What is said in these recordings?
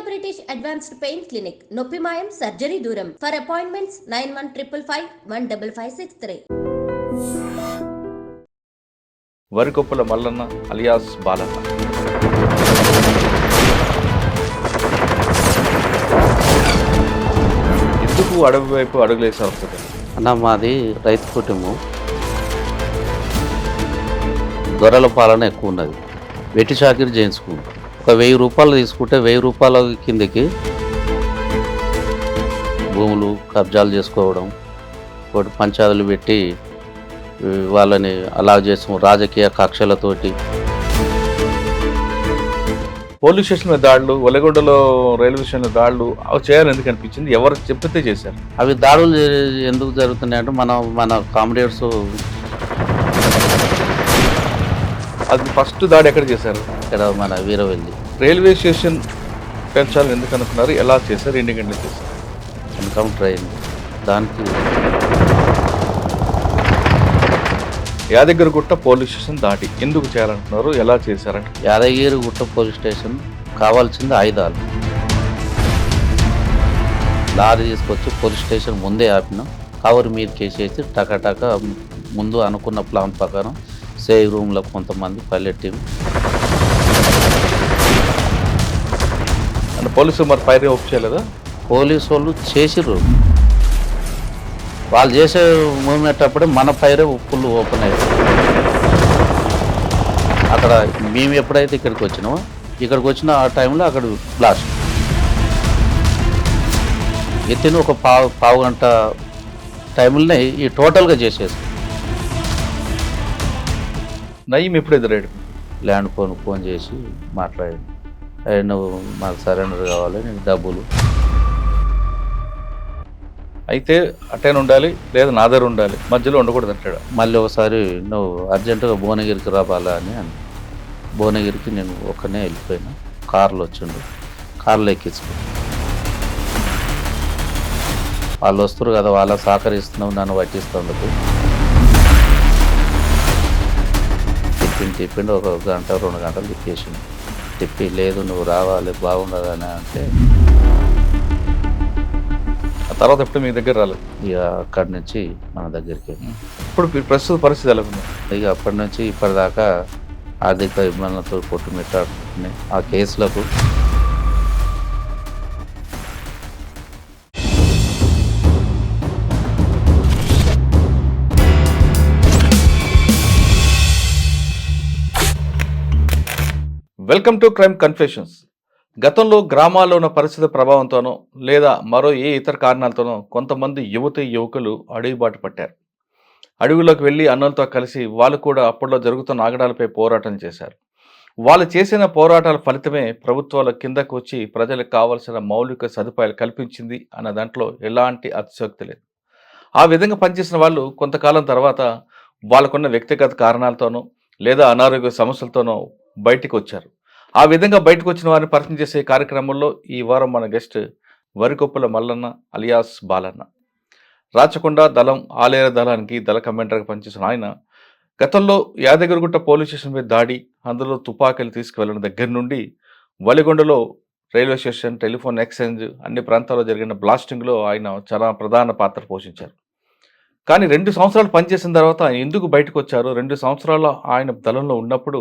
British Advanced Pain Clinic, Noppimayam Surgery Duram. For appointments 9155515563. Varikoppula Mallanna alias Balanna. ఎందుకు అడవి వైపు అడుగులేసారు వస్తుంది అన్న? మాది రైతు కుటుంబం. గొర్రెల పాలన ఎక్కువ ఉన్నది. వెట్టి చాకిరి చేయించుకున్నాం. ఒక 1000 రూపాయలు తీసుకుంటే 1000 రూపాయల కిందకి భూములు కబ్జాలు చేసుకోవడం, ఒకటి పంచాయతీలు పెట్టి వాళ్ళని అలా చేసాం రాజకీయ కక్షలతోటి. పోలీస్ స్టేషన్ మీద దాడులు, ఒలగొండలో రైల్వే స్టేషన్ దాడులు అవి చేయాలని ఎందుకు అనిపించింది? ఎవరు చెప్తే చేశారు? అవి దాడులు ఎందుకు జరుగుతున్నాయి అంటే మన కామ్రేడ్స్. అది ఫస్ట్ దాడి ఎక్కడ చేశారు? ఇక్కడ మన వీరవెల్లి రైల్వే స్టేషన్ పెంచాలని ఎందుకు అనుకున్నారు? ఎలా చేశారు? ఎన్ని గంటలు చేశారు? ఎన్కౌంటర్ అయింది. దానికి యాదగిరిగుట్ట పోలీస్ స్టేషన్ దాడి ఎందుకు చేయాలనుకున్నారు? ఎలా చేశారంటే యాదగిరిగుట్ట పోలీస్ స్టేషన్ కావాల్సింది ఆయుధాలు. లారీ తీసుకొచ్చి పోలీస్ స్టేషన్ ముందే ఆపినాం. కవర్ మీద కేసేసి టకాటక ముందు అనుకున్న ప్లాన్ ప్రకారం సేవ్ రూమ్లో కొంతమంది పైలట్ టీం. అంటే పోలీసులు మరి ఫైర్ ఆఫ్ చేయలేదా? పోలీసు వాళ్ళు చేసిర్రు. వాళ్ళు చేసే మూమెంట్ అప్పుడే మన ఫైర్ ఫుల్ ఓపెన్ అయ్యారు. అక్కడ మేము ఎప్పుడైతే ఇక్కడికి వచ్చినామో, ఇక్కడికి వచ్చిన ఆ టైంలో అక్కడ బ్లాస్ట్ ఎత్తిన ఒక పావు గంట టైంలోనే ఈ టోటల్గా చేసేసి. నయ్యం ఎప్పుడు ఎదురాడు? ల్యాండ్ ఫోన్ చేసి మాట్లాడాడు. నువ్వు మాకు సరెండర్ కావాలి, నీకు డబ్బులు. అయితే అటైన్ ఉండాలి లేదా నా దగ్గర ఉండాలి, మధ్యలో ఉండకూడదు అంటాడు. మళ్ళీ ఒకసారి నువ్వు అర్జెంటుగా భువనగిరికి రావాలా అని భువనగిరికి నేను ఒక్కనే వెళ్ళిపోయినా. కార్లో వచ్చిండు, కార్లో ఎక్కించుకుని వాళ్ళు వస్తారు కదా, వాళ్ళకి సహకరిస్తున్నావు, నన్ను పట్టిస్తున్నందుకు. తిప్పిండు ఒక గంట 2 గంటలు తిప్పేసిండు. తిప్పి లేదు నువ్వు రావాలి బాగుండదు అని అంటే ఆ తర్వాత ఎప్పుడు మీ దగ్గర రాలేదు? ఇక అక్కడి నుంచి మన దగ్గరికి. ఇప్పుడు ప్రస్తుత పరిస్థితి ఎలా ఉంది? ఇక అప్పటి నుంచి ఇప్పటిదాకా ఆర్థిక ఇబ్బందులతో కొట్టుమిట్టాడుతున్నాయి ఆ కేసులకు. Welcome to crime confessions. గతంలో గ్రామాల్లో ఉన్న పరిస్థితి ప్రభావంతోనో లేదా మరో ఏ ఇతర కారణాలతోనో కొంతమంది యువకులు అడవి బాట పట్టారు. అడవుల్లోకి వెళ్ళి అన్నలతో కలిసి వాళ్ళు కూడా అప్పట్లో జరుగుతున్న ఆగడాలపై పోరాటం చేశారు. వాళ్ళు చేసిన పోరాటాల ఫలితమే ప్రభుత్వాల కిందకు వచ్చి ప్రజలకు కావలసిన మౌలిక సదుపాయాలు కల్పించింది అన్న దాంట్లో ఎలాంటి అతిశయోక్తి లేదు. ఆ విధంగా పనిచేసిన వాళ్ళు కొంతకాలం తర్వాత వాళ్ళకున్న వ్యక్తిగత కారణాలతోనో లేదా అనారోగ్య సమస్యలతోనో బయటికి వచ్చారు. ఆ విధంగా బయటకు వచ్చిన వారిని పరిచయం చేసే కార్యక్రమంలో ఈ వారం మన గెస్ట్ వరికొప్పుల మల్లన్న అలియాస్ బాలన్న. రాచకొండ దళం ఆలేర దళానికి దళ కమాండర్గా పనిచేసిన ఆయన గతంలో యాదగిరిగుట్ట పోలీస్ స్టేషన్ మీద దాడి, అందులో తుపాకీలు తీసుకువెళ్ళడం దగ్గర నుండి వలిగొండలో రైల్వే స్టేషన్, టెలిఫోన్ ఎక్స్చేంజ్ అన్ని ప్రాంతాల్లో జరిగిన బ్లాస్టింగ్లో ఆయన చాలా ప్రధాన పాత్ర పోషించారు. కానీ 2 సంవత్సరాలు పనిచేసిన తర్వాత ఆయన ఎందుకు బయటకు వచ్చారు? 2 సంవత్సరాల్లో ఆయన దళంలో ఉన్నప్పుడు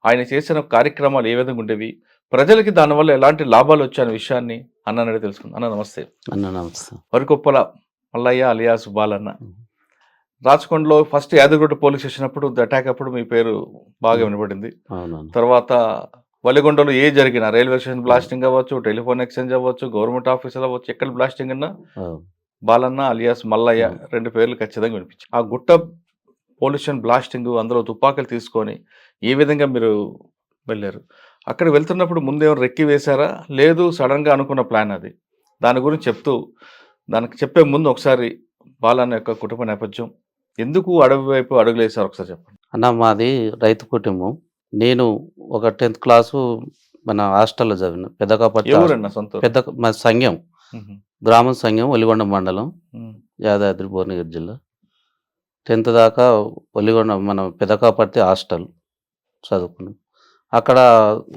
ఆయన చేసిన కార్యక్రమాలు ఏ విధంగా ఉండేవి, ప్రజలకి దానివల్ల ఎలాంటి లాభాలు వచ్చాయనే విషయాన్ని అన్నని తెలుసుకుందాం. అన్న నమస్తే. నమస్తే. వరికొప్పల మల్లయ్య అలియాస్ బాలన్న. రాచకొండలో ఫస్ట్ యాదగిరిగుట్ట పోలీస్ స్టేషన్ అప్పుడు అటాక్ అప్పుడు మీ పేరు బాగా వినపడింది. తర్వాత వలిగొండలో ఏ జరిగిన రైల్వే స్టేషన్ బ్లాస్టింగ్ అవ్వచ్చు, టెలిఫోన్ ఎక్స్చేంజ్ అవ్వచ్చు, గవర్నమెంట్ ఆఫీసులు అవ్వచ్చు, ఎక్కడ బ్లాస్టింగ్ అన్నా బాలన్న అలియాస్ మల్లయ్య 2 పేర్లు ఖచ్చితంగా వినిపించాయి. ఆ గుట్ట పోలీస్ స్టేషన్ బ్లాస్టింగ్, అందులో తుపాకులు తీసుకొని ఏ విధంగా మీరు వెళ్ళారు? అక్కడ వెళ్తున్నప్పుడు ముందేమో రెక్కి వేశారా, లేదు సడన్గా అనుకున్న ప్లాన్ అది? దాని గురించి చెప్తూ దానికి చెప్పే ముందు ఒకసారి బాలన్న యొక్క కుటుంబ నేపథ్యం, ఎందుకు అడవి వైపు అడుగులేసారు ఒకసారి చెప్పండి. అన్న మాది రైతు కుటుంబం. నేను ఒక 10th క్లాసు మన హాస్టల్లో చదివిన. పెద్దకాపట్ల మా సంఘం, గ్రామ సంఘం, ఒలిగొండ మండలం, యాదాద్రి భువనగిరి జిల్లా. 10th దాకా ఒలిగొండ మన పెదకాపర్తి హాస్టల్ చదువుకున్నాం. అక్కడ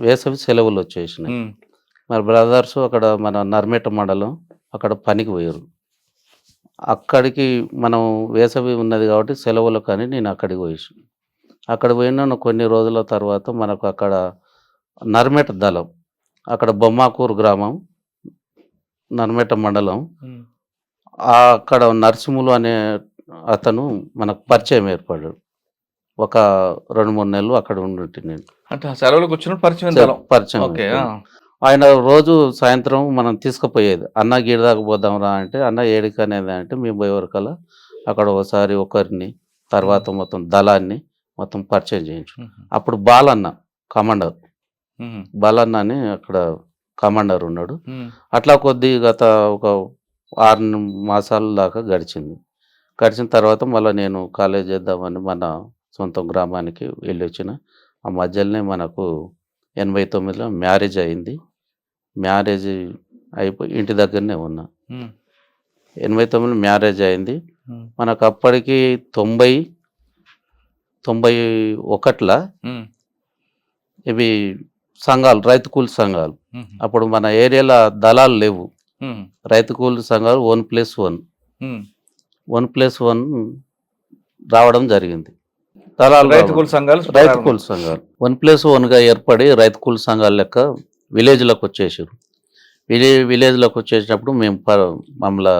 వేసవి సెలవులు వచ్చేసినాయి. మరి బ్రదర్స్ అక్కడ మన నర్మేట మండలం అక్కడ పనికి పోయారు. అక్కడికి మనం వేసవి ఉన్నది కాబట్టి సెలవులు కానీ నేను అక్కడికి పోయేసి అక్కడ పోయిన కొన్ని రోజుల తర్వాత మనకు అక్కడ నర్మేట దళం అక్కడ బొమ్మాకూరు గ్రామం నర్మేట మండలం అక్కడ నరసింహులు అనే అతను మనకు పరిచయం ఏర్పడ్డాడు. ఒక 2-3 నెలలు అక్కడ ఉండి నేను అంటే సెలవులకు వచ్చినప్పుడు పరిచయం ఆయన రోజు సాయంత్రం మనం తీసుకుపోయేది. అన్న గీడదాకా పోదాం రా అంటే, అన్న ఏడికి అనేది అంటే మేము పోయేవరకల్లా అక్కడ ఒకసారి ఒకరిని తర్వాత మొత్తం దళాన్ని మొత్తం పరిచయం చేయించు. అప్పుడు బాలన్న కమాండర్, బాలన్న అని అక్కడ కమాండర్ ఉన్నాడు. అట్లా గత ఒక 6 మాసాల దాకా గడిచిన తర్వాత మళ్ళీ నేను కాలేజ్ చేద్దామని మన సొంత గ్రామానికి వెళ్ళి వచ్చిన. ఆ మధ్యలోనే మనకు 89లో మ్యారేజ్ అయింది. మ్యారేజ్ అయిపోయి ఇంటి దగ్గరనే ఉన్నా. 89లో మ్యారేజ్ అయింది. మనకు అప్పటికి 91లో ఇవి సంఘాలు, రైతు కూలి సంఘాలు. అప్పుడు మన ఏరియాలో దళాలు లేవు. రైతు కూలి సంఘాలు 1+1 రావడం జరిగింది. దళాలు రైతు కూలి సంఘాలు 1+1గా ఏర్పడి రైతు కూలి సంఘాల లెక్క విలేజ్లోకి వచ్చేసారు. విలేజ్లోకి వచ్చేసినప్పుడు మేము మమ్మల్ని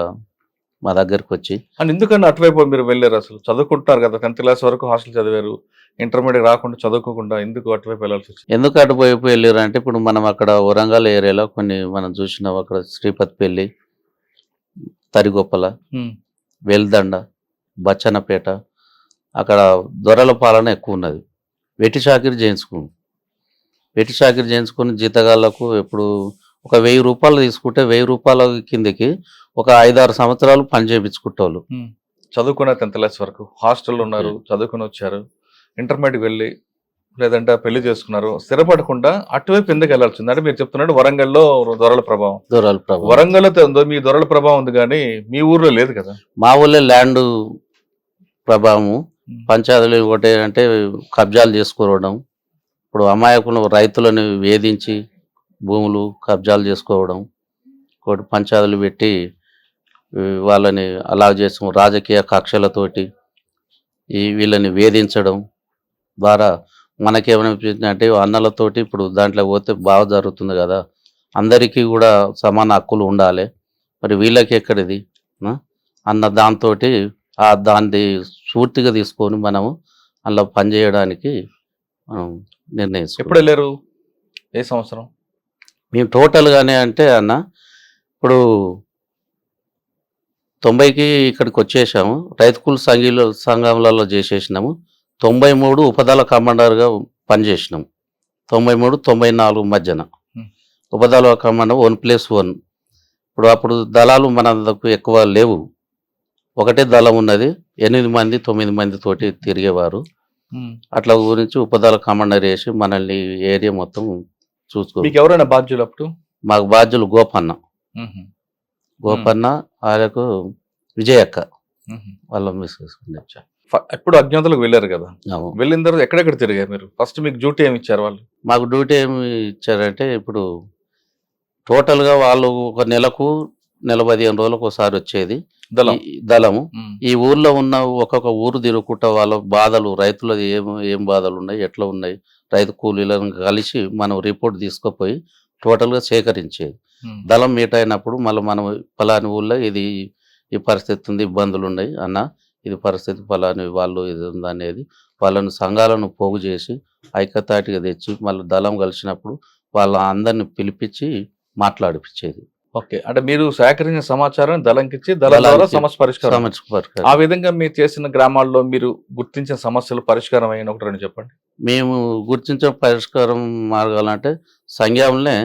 మా దగ్గరికి వచ్చి అని ఎందుకన్నా అటువైపు మీరు వెళ్ళారు? అసలు చదువుకుంటున్నారు కదా, 10th క్లాస్ వరకు హాస్టల్ చదివారు, ఇంటర్మీడియట్ రాకుండా చదువుకోకుండా ఎందుకు అటువైపు వెళ్ళాల్సి వచ్చింది? ఎందుకు అటువైపు వెళ్ళారు అంటే, ఇప్పుడు మనం అక్కడ వరంగల్ ఏరియాలో కొన్ని మనం చూసినాం. అక్కడ శ్రీపతిపల్లి, తరిగొప్పల, వెల్దండ, బచ్చన్నపేట అక్కడ దొరల పాలన ఎక్కువ ఉన్నది. వెట్టి చాకిరి చేయించుకుని జీతగాళ్లకు ఎప్పుడు ఒక 1000 రూపాయలు తీసుకుంటే 1000 రూపాయల కిందకి ఒక 5-6 సంవత్సరాలు పని చేయించుకుంటోళ్ళు. చదువుకున్న 10th క్లాస్ వరకు హాస్టల్లో ఉన్నారు, చదువుకుని వచ్చారు, ఇంటర్మీడియట్ వెళ్ళి లేదంటే పెళ్లి చేసుకున్నారు, స్థిరపడకుండా అటువైపు ఎందుకు వెళ్ళాల్సింది? అంటే మీరు చెప్తున్నాడు వరంగల్లో దొరల ప్రభావం. వరంగల్లో మీ దొరల ప్రభావం ఉంది కానీ మీ ఊర్లో లేదు కదా. మా ఊళ్ళో ల్యాండ్ ప్రభావము, పంచాయతీలు ఒకటి అంటే కబ్జాలు చేసుకోవడం. ఇప్పుడు అమాయకులు రైతులను వేధించి భూములు కబ్జాలు చేసుకోవడం, ఒకటి పంచాయతీలు పెట్టి వాళ్ళని అలా చేస్తాం. రాజకీయ కక్షలతోటి వీళ్ళని వేధించడం ద్వారా మనకేమనిపించిందంటే, అన్నలతోటి ఇప్పుడు దాంట్లో పోతే బాగా జరుగుతుంది కదా, అందరికీ కూడా సమాన హక్కులు ఉండాలి, మరి వీళ్ళకి ఎక్కడిది అన్న దాంతో దాన్ని స్ఫూర్తిగా తీసుకొని మనము అలా పనిచేయడానికి మనం నిర్ణయించుకున్నాం. ఎప్పుడు వెళ్ళారు? ఏ సంవత్సరం? మేము టోటల్గానే అంటే అన్న ఇప్పుడు 90కి ఇక్కడికి వచ్చేసాము. రైతు కూలి సంఘాలలో చేసేసినాము. 93 ఉపదళ కమాండర్గా పనిచేసినాము. 93-94 మధ్యన ఉపదళ కమాండర్ 1+1. అప్పుడు దళాలు మనకు ఎక్కువ లేవు, ఒకటే దళం ఉన్నది. 8 మంది 9 మంది తోటి తిరిగేవారు. అట్లా గురించి ఉపదళ కమాండర్ వేసి మనల్ని ఏరియా మొత్తం చూసుకో. మీకు ఎవరైనా బాధ్యులు అప్పుడు? మాకు బాధ్యులు గోపన్న, వాళ్ళకు విజయక్క వాళ్ళ మిస్సెస్. ఎప్పుడు అజ్ఞాతులకు వెళ్ళారు కదా, వెళ్ళిన తర్వాత ఎక్కడెక్కడ తిరిగారు మీరు? ఫస్ట్ మీకు డ్యూటీ ఏమి ఇచ్చారు వాళ్ళు? మాకు డ్యూటీ ఏమి ఇచ్చారంటే, ఇప్పుడు టోటల్గా వాళ్ళు ఒక నెలకు 15 రోజులకు ఒకసారి వచ్చేది దళము. ఈ ఊర్లో ఉన్న ఒక్కొక్క ఊరు తిరుగుకుంటా వాళ్ళ బాధలు, రైతులది ఏం బాధలు ఉన్నాయి, ఎట్లా ఉన్నాయి, రైతు కూలీలను కలిసి మనం రిపోర్ట్ తీసుకుపోయి టోటల్గా సేకరించేది. దళం మీట్ అయినప్పుడు మళ్ళీ మనం ఫలాని ఊళ్ళో ఈ పరిస్థితి ఉంది, ఇబ్బందులు ఉన్నాయి అన్న, ఇది పరిస్థితి ఫలాని వాళ్ళు ఇది ఉందనేది వాళ్ళను సంఘాలను పోగు చేసి ఐక్యతాటిగా తెచ్చి మళ్ళీ దళం కలిసినప్పుడు వాళ్ళ అందరిని పిలిపించి మాట్లాడిపించేది. ఓకే, అంటే మీరు సేకరించిన సమాచారం దళంకిచ్చి దళం ద్వారా సమస్య పరిష్కారం. ఆ విధంగా మీరు చేసిన గ్రామాల్లో మీరు గుర్తించిన సమస్యలు పరిష్కారం అయిన 1-2 చెప్పండి. మేము గుర్తించిన పరిష్కారం మార్గాలు అంటే, సంఘంలోనే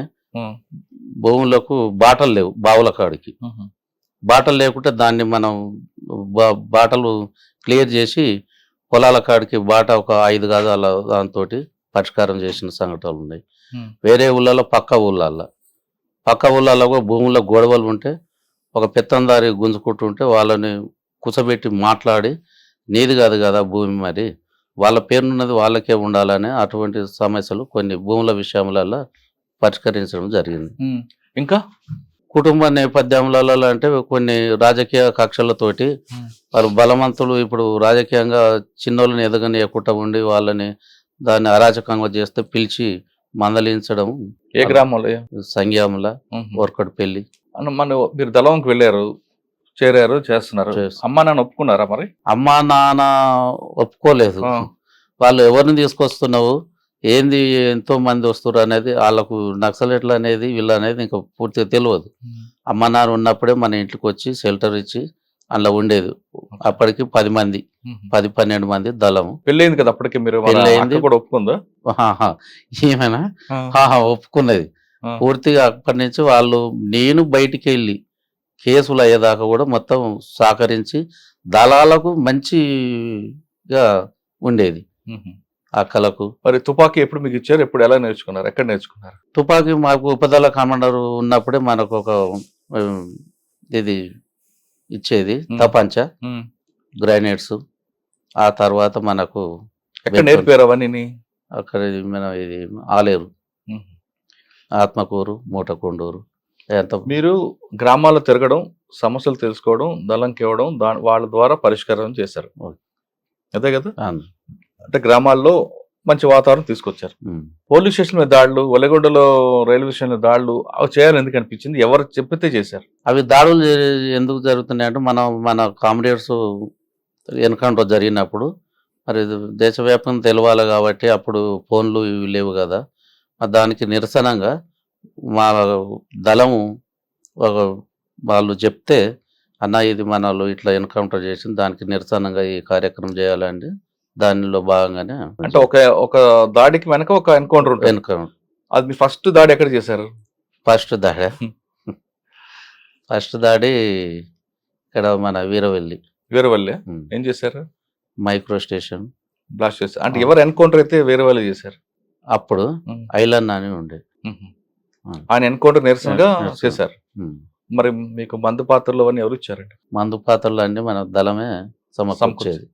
భూములకు బాటలు లేవు, బావుల కాడికి బాటలు లేకుంటే దాన్ని మనం బాటలు క్లియర్ చేసి పొలాల కాడికి బాట ఒక 5 గజాల దాంతో పరిష్కారం చేసిన సంఘటనలు ఉన్నాయి. వేరే ఊళ్ళలో పక్క ఊళ్ళలో భూముల్లో గొడవలు ఉంటే ఒక పెత్తందారి గుంజుకుంటుంటే వాళ్ళని కుసబెట్టి మాట్లాడి, నీది కాదు కదా భూమి, మరి వాళ్ళ పేరున్నది వాళ్ళకే ఉండాలని అటువంటి సమస్యలు కొన్ని భూముల విషయంలో పరిష్కరించడం జరిగింది. ఇంకా కుటుంబ నేపథ్యంలలో అంటే కొన్ని రాజకీయ కక్షలతోటి వాళ్ళు బలవంతులు ఇప్పుడు రాజకీయంగా చిన్నోళ్ళని ఎదగనీయకుండా ఉండి వాళ్ళని దాన్ని అరాచకంగా చేస్తే పిలిచి మందలించడం. ఏ గ్రామంలో? సంగ్యాముల వర్కట్ పెళ్లి. మన మీరు దళంకి వెళ్ళారు, చేరారు, చేస్తున్నారు. అమ్మా నాన్న ఒప్పుకున్నారా? మరి అమ్మా నాన్న ఒప్పుకోలేదు. వాళ్ళు ఎవరిని తీసుకొస్తున్నావు, ఏంది, ఎంతో మంది వస్తున్నారు అనేది వాళ్ళకు నక్సలెట్లు అనేది వీళ్ళు అనేది ఇంకా పూర్తిగా తెలియదు. అమ్మ నాన్న ఉన్నప్పుడే మన ఇంటికి వచ్చి షెల్టర్ ఇచ్చి అందులో ఉండేది. అప్పటికి 10 మంది 10-12 మంది దళము. పెళ్ళైంది కదా అప్పటికి? మీరు పెళ్ళయింది కూడా ఒప్పుకుందా? ఏమైనా ఒప్పుకున్నది పూర్తిగా. అప్పటి నుంచి వాళ్ళు నేను బయటికి వెళ్ళి కేసులు అయ్యేదాకా కూడా మొత్తం సహకరించి దళాలకు మంచిగా ఉండేది. అక్కలకు. మరి తుపాకీ ఎప్పుడు మీకు ఇచ్చారు? ఎప్పుడు, ఎలా నేర్చుకున్నారు? ఎక్కడ నేర్చుకున్నారు? తుపాకీ మాకు ఉపదళ కమాండర్ ఉన్నప్పుడే మనకు ఒక ఇది ఇచ్చేది, తపంచ, గ్రైనేడ్స్. ఆ తర్వాత మనకు ఎక్కడ నేర్పారు అవన్నీ? అక్కడ మన ఇది ఆలేరు, ఆత్మకూరు, మూటకొండూరు. మీరు గ్రామాల్లో తిరగడం, సమస్యలు తెలుసుకోవడం, దళంకి ఇవ్వడం, వాళ్ళ ద్వారా పరిష్కారం చేశారు, అదే కదా? అంటే గ్రామాల్లో మంచి వాతావరణం తీసుకొచ్చారు. పోలీస్ స్టేషన్ మీద దాడులు, ఒలగొండలో రైల్వే స్టేషన్ మీద దాడులు అవి చేయాలని ఎందుకు అనిపించింది? ఎవరు చెప్పితే చేశారు? అవి దాడులు ఎందుకు జరుగుతున్నాయి అంటే మన కామ్రేడ్స్ ఎన్కౌంటర్ జరిగినప్పుడు మరి దేశవ్యాప్తంగా తెలవాలి కాబట్టి అప్పుడు ఫోన్లు ఇవి లేవు కదా. దానికి నిరసనంగా మా దళము వాళ్ళు చెప్తే, అన్న ఇది మన వాళ్ళు ఇట్లా ఎన్కౌంటర్ చేసింది, దానికి నిరసనంగా ఈ కార్యక్రమం చేయాలండి. దానిలో భాగంగానే అంటే ఒక దాడికి వెనక ఒక ఎన్కౌంటర్ ఉంటుంది. అది మీ ఫస్ట్ దాడి ఎక్కడ చేశారు? ఫస్ట్ దాడి ఇక్కడ మన వీరవల్లి. ఏం చేశారు? మైక్రో స్టేషన్ బ్లాస్ట్ చేశారు. అంటే ఎవరు ఎన్కౌంటర్ అయితే వీరవల్లి చేశారు. అప్పుడు ఐలన్ అని ఉండే ఆయన ఎన్కౌంటర్ నిరసనగా చేశారు. మరి మీకు మందు పాత్రలు అవన్నీ ఎవరు ఇచ్చారండి? మందు పాత్రలు అన్ని మన దళమే సమకూర్చేది.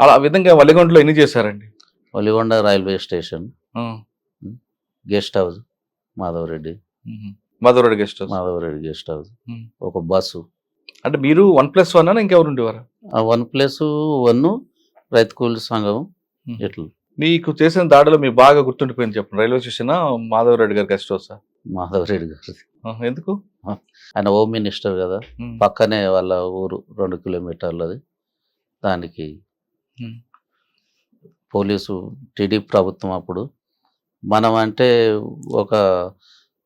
అలా ఆ విధంగా వలిగొండలో ఎన్ని చేశారండి? Valigonda railway station, guest house Madhavareddy guest house, ఒక బస్సు. అంటే మీరు 1+1 ఇంకెవరు ఉండేవారు? 1+1 రైతు కూలి సంఘం. ఎట్లు మీకు చేసిన దాడిలో మీకు బాగా గుర్తుండిపోయింది చెప్పండి. రైల్వే స్టేషన్, మాధవరెడ్డి గారి గెస్ట్ హౌస్? మాధవరెడ్డి గారు. ఎందుకు? ఆయన హోమ్ మినిస్టర్ కదా, పక్కనే వాళ్ళ ఊరు 2 కిలోమీటర్లది. దానికి పోలీసు టీడీపీ ప్రభుత్వం అప్పుడు మనం అంటే ఒక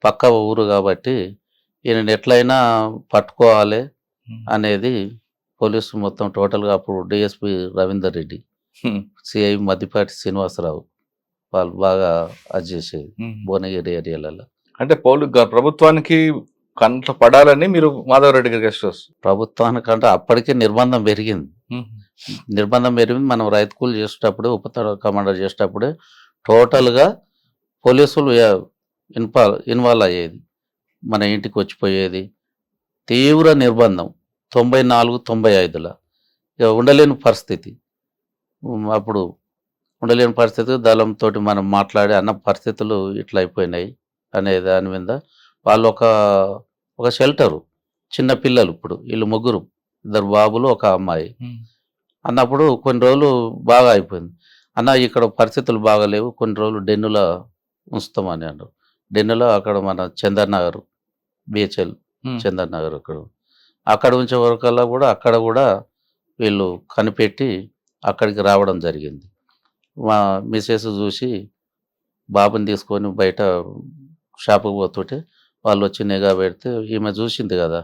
పక్క ఊరు కాబట్టి ఈయన ఎట్లయినా పట్టుకోవాలి అనేది పోలీసు మొత్తం టోటల్గా అప్పుడు డిఎస్పి రవీందర్ రెడ్డి, సిఐ మద్దిపాటి శ్రీనివాసరావు వాళ్ళు బాగా అది చేసేది భువనగిరి ఏరియాలలో. అంటే ప్రభుత్వానికి కంట్లో పడాలని మీరు మాధవరెడ్డి గారి గెస్ట్ హౌస్? ప్రభుత్వానికంటే అప్పటికే నిర్బంధం పెరిగింది. మనం రైతు కూలి చేసేటప్పుడు, ఉపతల కమాండర్ చేసేటప్పుడే టోటల్గా పోలీసులు ఇన్వాల్వ్ అయ్యేది, మన ఇంటికి వచ్చిపోయేది. తీవ్ర నిర్బంధం 94-95లో ఇక ఉండలేని పరిస్థితి. అప్పుడు ఉండలేని పరిస్థితి దళంతో మనం మాట్లాడి అన్న పరిస్థితులు ఇట్లా అయిపోయినాయి అనే దాని మీద వాళ్ళు ఒక షెల్టరు, చిన్న పిల్లలు, ఇప్పుడు వీళ్ళు 3 2 బాబులు 1 అమ్మాయి అన్నప్పుడు కొన్ని రోజులు బాగా అయిపోయింది. అన్న ఇక్కడ పరిస్థితులు బాగాలేవు, కొన్ని రోజులు డెన్నులో ఉంచుతామని అన్నారు. డెన్నులో అక్కడ మన చందర్ బిహెచ్ఎల్ చందర్ నగర్ అక్కడ ఉంచే వరకల్లా కూడా అక్కడ కూడా వీళ్ళు కనిపెట్టి అక్కడికి రావడం జరిగింది. మా మిసెస్ చూసి బాబుని తీసుకొని బయట షాపుకి పోతుంటే వాళ్ళు వచ్చి నిఘా పెడితే ఈమె చూసింది కదా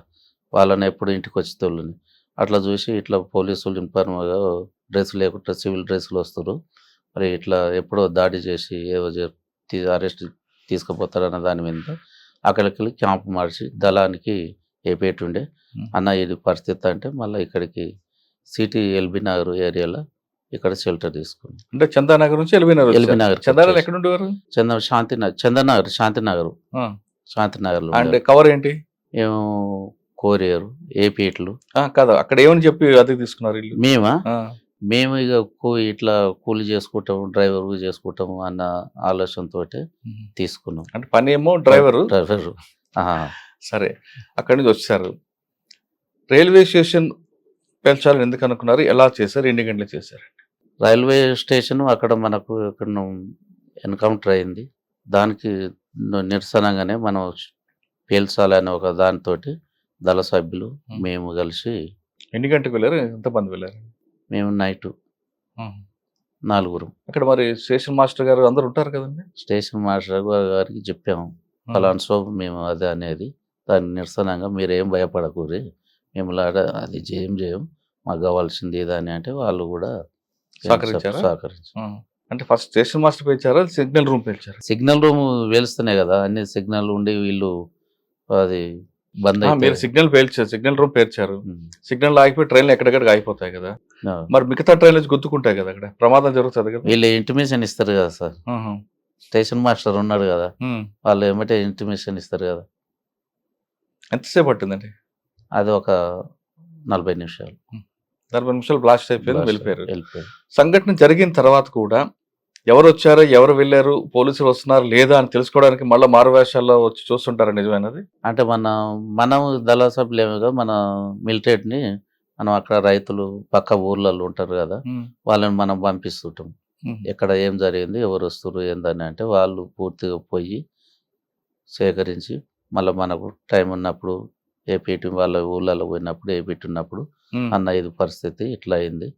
వాళ్ళని ఎప్పుడు ఇంటికి వచ్చేటోళ్ళని. అట్లా చూసి ఇట్లా పోలీసులు ఇన్ఫార్మ్గా డ్రెస్ లేకుండా సివిల్ డ్రెస్సులు వస్తారు, మరి ఇట్లా ఎప్పుడో దాడి చేసి ఏవో అరెస్ట్ తీసుకుపోతారన్న దాని మీద అక్కడికి వెళ్ళి క్యాంప్ మార్చి దళానికి ఏపేటుండే. అన్న ఇది పరిస్థితి అంటే మళ్ళీ ఇక్కడికి సిటీ ఎల్బీ నగర్ ఏరియాలో ఇక్కడ షెల్టర్ తీసుకుంది. అంటే చందానగర్ నుంచి ఎల్బీ నగర్. చందానగర్ ఎక్కడ ఉండేవారు? చందనగర్ శాంతినగర్లో. అంటే కవర్ ఏంటి? ఏమో కోరియరు, ఏపీట్లు కదా. అక్కడ ఏమని చెప్పి అద్దెకి తీసుకున్నారు ఇల్లు? మేమా మేము ఇక ఇట్లా కూలి చేసుకుంటాము, డ్రైవర్ చేసుకుంటాము అన్న ఆలోచనతో తీసుకున్నాం. అంటే పని ఏమో డ్రైవరు. సరే, అక్కడి నుంచి వచ్చారు. రైల్వే స్టేషన్ పెంచాలని ఎందుకు అనుకున్నారు? ఎలా చేశారు? ఎన్ని గంటలు చేశారు? రైల్వే స్టేషన్ అక్కడ మనకు ఇక్కడ ఎన్కౌంటర్ అయింది. దానికి నిరసనగానే మనం పేల్చాలనే ఒక దానితోటి దళ సభ్యులు మేము కలిసి. ఎన్ని గంటలకు వెళ్ళారు? ఎంతమంది వెళ్ళారు? మేము నైట్ 4. అక్కడ మరి స్టేషన్ మాస్టర్ గారు అందరు ఉంటారు కదండి. స్టేషన్ మాస్టర్ గారికి చెప్పాము, ఫలానా సోపు మేము అదే అనేది, దాని నిరసనంగా మీరేం భయపడకూరి, మేము అది చేయం, మాకు కావాల్సింది ఏదని అంటే వాళ్ళు కూడా సహకరించారు. అంటే ఫస్ట్ స్టేషన్ మాస్టర్ పేల్చారా, సిగ్నల్ రూమ్ పేల్చారు? సిగ్నల్ రూమ్ వేలుస్తున్నాయి కదా, అన్ని సిగ్నల్ ఉండి వీళ్ళు అది బంద్ మీరు అయితే సిగ్నల్ పేల్చారు, సిగ్నల్ రూమ్ పేర్చారు. సిగ్నల్ ఆగిపోయి ట్రైన్లు ఎక్కడెక్కడికి ఆగిపోతాయి కదా, మరి మిగతా ట్రైన్లు గుర్తుకుంటాయి కదా, అక్కడ ప్రమాదం జరుగుతుంది కదా. వీళ్ళు ఇంటిమేషన్ ఇస్తారు కదా సార్, స్టేషన్ మాస్టర్ ఉన్నాడు కదా, వాళ్ళు ఏమంటే ఇంటిమేషన్ ఇస్తారు కదా. ఎంతసేపు పట్టిందండి? అది ఒక 40 నిమిషాలు. 40 నిమిషాలు బ్లాస్ట్ అయిపోయింది, వెళ్ళిపోయారు. సంఘటన జరిగిన తర్వాత కూడా ఎవరు వచ్చారో, ఎవరు వెళ్ళారు, పోలీసులు వస్తున్నారు లేదా అని తెలుసుకోవడానికి మళ్ళీ మారువేషాల్లో వచ్చి చూస్తుంటారు, నిజమైనది? అంటే మనం దళ సభ్యులేముగా మన మిలిటరీని మనం అక్కడ రైతులు పక్క ఊర్లలో ఉంటారు కదా, వాళ్ళని మనం పంపిస్తుంటాం. ఎక్కడ ఏం జరిగింది, ఎవరు వస్తారు ఏందని అంటే వాళ్ళు పూర్తిగా పోయి సేకరించి మళ్ళీ మనకు టైం ఉన్నప్పుడు ఏపీటీ వాళ్ళ ఊళ్ళలో పోయినప్పుడు ఏపీటీ ఉన్నప్పుడు అన్న ఇది పరిస్థితి ఇట్లా అయింది,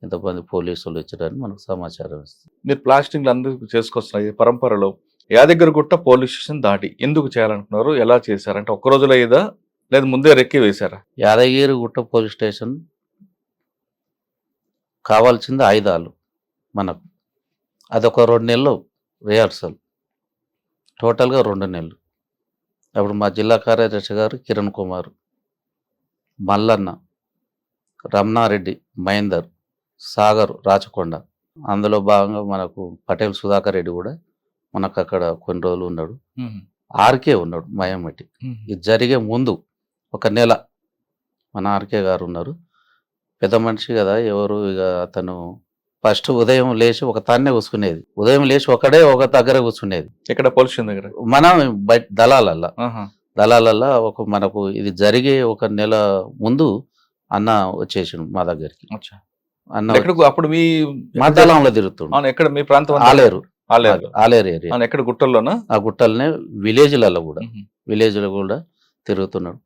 ఇంతమంది పోలీసులు వచ్చారని మనకు సమాచారం ఇస్తుంది. మీరు ప్లాస్టింగ్ అందరూ చేసుకొస్తున్నారు ఈ పరంపరలో. యాదగిరిగుట్ట పోలీస్ స్టేషన్ దాడి ఎందుకు చేయాలనుకున్నారు? ఎలా చేశారంటే ఒక్క రోజులో అయ్యేదా లేదా ముందే రెక్కి వేశారా? యాదగిరిగుట్ట పోలీస్ స్టేషన్ కావాల్సింది ఆయుధాలు మనకు. అదొక 2 నెలలు రిహార్సల్, టోటల్గా 2 నెలలు. అప్పుడు మా జిల్లా కార్యదర్శి గారు కిరణ్ కుమార్, మల్లన్న, రమణారెడ్డి, మహేందర్, సాగర్, రాచకొండ, అందులో భాగంగా మనకు పటేల్ సుధాకర్ రెడ్డి కూడా మనకు అక్కడ కొన్ని రోజులు ఉన్నాడు. ఆర్కే ఉన్నాడు మయమట్టి. ఇది జరిగే ముందు 1 నెల మన ఆర్కే గారు ఉన్నారు. పెద్ద మనిషి కదా, ఎవరు ఇక అతను ఫస్ట్ ఉదయం లేచి ఒక తాన్నే కూర్చునేది, ఉదయం లేచి ఒకడే ఒక దగ్గర కూర్చునేది. ఇక్కడ పోలీస్ స్టేషన్ దగ్గర మనం బయట దళాలల్లా ఒక మనకు ఇది జరిగే 1 నెల ముందు అన్న వచ్చేసాడు మా దగ్గరికి. అన్న అప్పుడు మీ మా దళంలో తిరుగుతుండు. ఎక్కడ మీ ప్రాంతం? ఆలేరు ఏరియా. ఎక్కడ గుట్టల్లోనా? ఆ గుట్టలనే విలేజ్లలో కూడా తిరుగుతున్నాడు.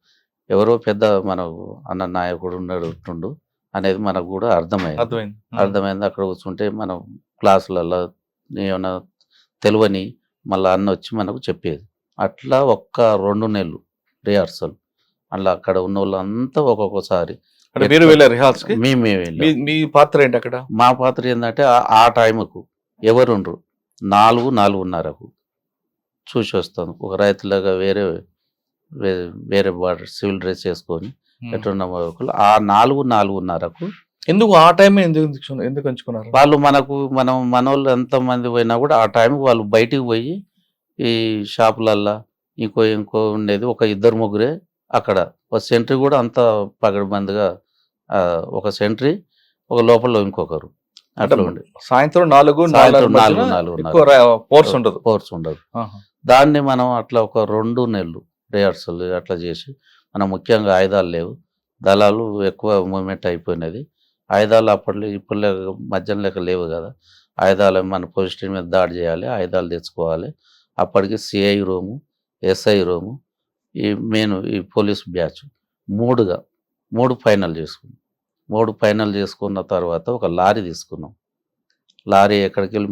ఎవరో పెద్ద మనకు అన్న నాయకుడు ఉన్నాడు అనేది మనకు కూడా అర్థమైంది. అక్కడ కూర్చుంటే మనం క్లాసులలో ఏమైనా తెలియని మళ్ళీ అన్న వచ్చి మనకు చెప్పేది. అట్లా 1-2 నెలలు రిహార్సల్. అలా అక్కడ ఉన్న వాళ్ళంతా ఒక్కొక్కసారి మీరు వెళ్ళారు రిహార్సల్కి? మేమే వెళ్ళాం. మీ పాత్ర ఏంటి అక్కడ? మా పాత్ర ఏంటంటే ఆ టైంకు ఎవరుండ్రు 4-4:30కు చూసి వస్తాను. ఒక రైతులాగా వేరే బార్డర్ సివిల్ డ్రెస్ వేసుకొని ఎట్టున్న ఆ 4-4:30కు. ఎందుకు ఆ టైం ఎందుకు ఎంచుకున్నారు వాళ్ళు? మనోళ్ళు ఎంతమంది పోయినా కూడా ఆ టైంకి వాళ్ళు బయటికి పోయి ఈ షాపులల్లా ఇంకో ఉండేది, 1-2 అక్కడ. ఒక సెంట్రీ కూడా అంత పగడబందిగా, ఒక సెంట్రీ, ఒక లోపల ఇంకొకరు అట్లా ఉండి సాయంత్రం 4 ఫోర్స్ ఉండదు. దాన్ని మనం అట్లా ఒక 2 నెలలు రిహార్సల్ అట్లా చేసి, మనం ముఖ్యంగా ఆయుధాలు లేవు, దళాలు ఎక్కువ మూవ్మెంట్ అయిపోయినది. ఆయుధాలు అప్పట్లో ఇప్పుడు మధ్యాహ్నం లెక్క లేవు కదా, ఆయుధాలు మన పోలీస్ స్టేషన్ మీద దాడి చేయాలి, ఆయుధాలు తెచ్చుకోవాలి. అప్పటికి సిఐ రూము, ఎస్ఐ రూము, ఈ పోలీస్ బ్యాచ్ 3 ఫైనల్ చేసుకున్నాం. 3 ఫైనల్ చేసుకున్న తర్వాత ఒక లారీ తీసుకున్నాం. లారీ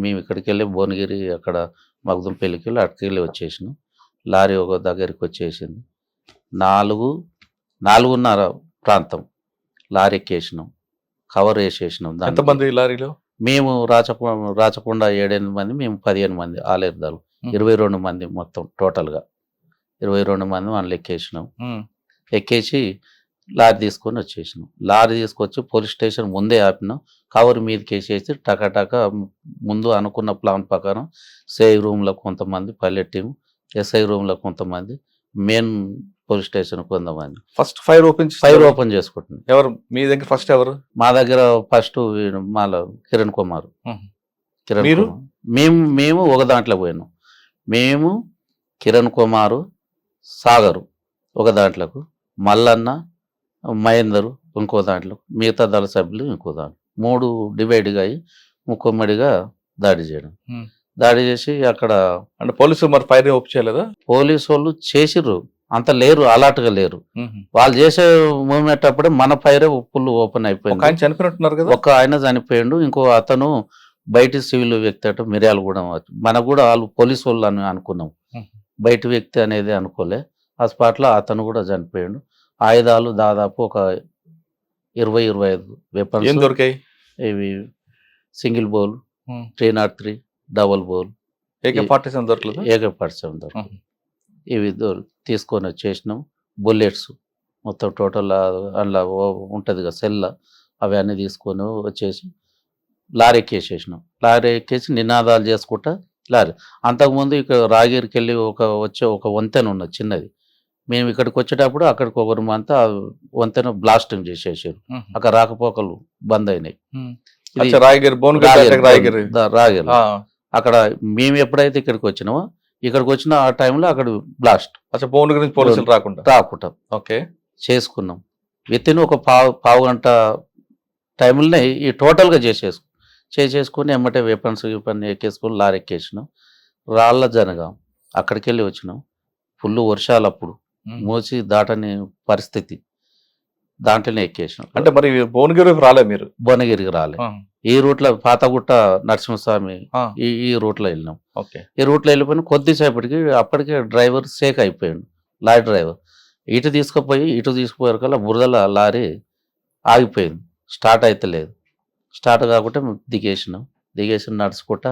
మేము ఇక్కడికి వెళ్ళి భువనగిరి అక్కడ మగ్దుంపల్లికి వెళ్ళి అక్కడికి వచ్చేసినాం. లారీ ఒక దగ్గరికి వచ్చేసింది. 4-4:30 ప్రాంతం లారీ ఎక్కేసినాం, కవర్ వేసేసినాం. ఎంతమంది లారీలో? మేము రాచకొండ 7-8 మంది, మేము 15 మంది, ఆలేరు దళం 22 మంది మొత్తం. టోటల్గా 22 మంది మనం ఎక్కేసి లారీ తీసుకొని వచ్చేసినాం. లారీ తీసుకొచ్చి పోలీస్ స్టేషన్ ముందే ఆపినాం. కవర్ మీదకి వేసేసి టకాటక ముందు అనుకున్న ప్లాన్ ప్రకారం సిఐ రూమ్లో కొంతమంది, పైలట్ టీం, ఎస్ఐ రూమ్లో కొంతమంది, మెయిన్ పోలీస్ స్టేషన్ కొందామని ఫస్ట్ ఫైర్ ఓపెన్ ఓపెన్ చేసుకుంటున్నాం. ఎవరు మీ దగ్గర ఫస్ట్ ఎవరు? మా దగ్గర ఫస్ట్ మాల కిరణ్ కుమార్. మీరు? మేము ఒక దాంట్లో పోయినాం. మేము కిరణ్ కుమారు, సాగరు ఒక దాంట్లోకు, మల్లన్న, మహేందరు ఇంకో దాంట్లో, మిగతా దళ సభ్యులు ఇంకో దాంట్లో, 3 డివైడ్గా అయ్యి ముక్కుమ్మడిగా దాడి చేయడం. దాడి చేసి అక్కడ అంటే పోలీసులు మరి ఫైర్ ఓపెన్ చేయలేదా? పోలీసు వాళ్ళు చేసిర్రు, అంత లేరు, అలర్ట్గా లేరు. వాళ్ళు చేసే మూమెంట్ అప్పుడే మన ఫైర్ ఫుల్ ఓపెన్ అయిపోయింది. ఆయన చనిపోయినట్టున్నారు కదా? ఒక ఆయన చనిపోయిండు, ఇంకో అతను బయట సివిల్ వ్యక్తి అట, మిర్యాల కూడా మనకు కూడా వాళ్ళు పోలీసు వాళ్ళు అని అనుకున్నాం, బయట వ్యక్తి అనేది అనుకోలే. ఆ స్పాట్లో అతను కూడా చనిపోయాడు. ఆయుధాలు దాదాపు ఒక 20-25 వెపన్స్ దొరికాయి. ఇవి single bowl, 303 double bowl, AK-47 దొరకలేదు. AK-47 దొరకలేదు. ఇవి తీసుకొని వచ్చేసినాం. బుల్లెట్స్ మొత్తం టోటల్ అందులో ఉంటుంది కదా సెల్ల, అవి అన్నీ తీసుకొని వచ్చేసి లారీ ఎక్కేసేసినాం. లారీ ఎక్కేసి నినాదాలు చేసుకుంటా లారీ. అంతకుముందు ఇక్కడ రాగిరికి వెళ్ళి ఒక వంతెన ఉన్నది చిన్నది. మేము ఇక్కడికి వచ్చేటప్పుడు అక్కడికి ఒకరు అంతా వంతెన బ్లాస్టింగ్ చేసేసారు. అక్కడ రాకపోకలు బంద్ అయినాయి. రాగిరి అక్కడ మేము ఎప్పుడైతే ఇక్కడికి వచ్చినామో, ఇక్కడికి వచ్చిన ఆ టైంలో అక్కడ బ్లాస్ట్. పోలీసులు రాకుండా ఓకే చేసుకున్నాం. వితిన్ ఒక పావు గంట టైంలోనే ఈ టోటల్గా చేసేసుకుని ఎమ్మటే వెపన్స్ ఎక్కేసుకొని లారీ ఎక్కేసినాం. రాళ్ళ జనగాం అక్కడికి వెళ్ళి వచ్చినాం. ఫుల్ వర్షాలు అప్పుడు, మోసి దాటని పరిస్థితి, దాంట్లోనే ఎక్కేసినాం. అంటే మరి భువనగిరికి రాలే మీరు? భువనగిరికి రాలే. ఈ రూట్లో పాతగుట్ట నరసింహస్వామి ఈ రూట్లో వెళ్ళినాం. ఈ రూట్లో వెళ్ళిపోయిన కొద్దిసేపటికి అప్పటికే డ్రైవర్ సేక్ అయిపోయాడు. లారీ డ్రైవర్ ఇటు తీసుకుపోయారు కల్లా బురదల లారీ ఆగిపోయింది, స్టార్ట్ అయితే లేదు. స్టార్ట్ కాకుండా దిగేసి నడుచుకుంటా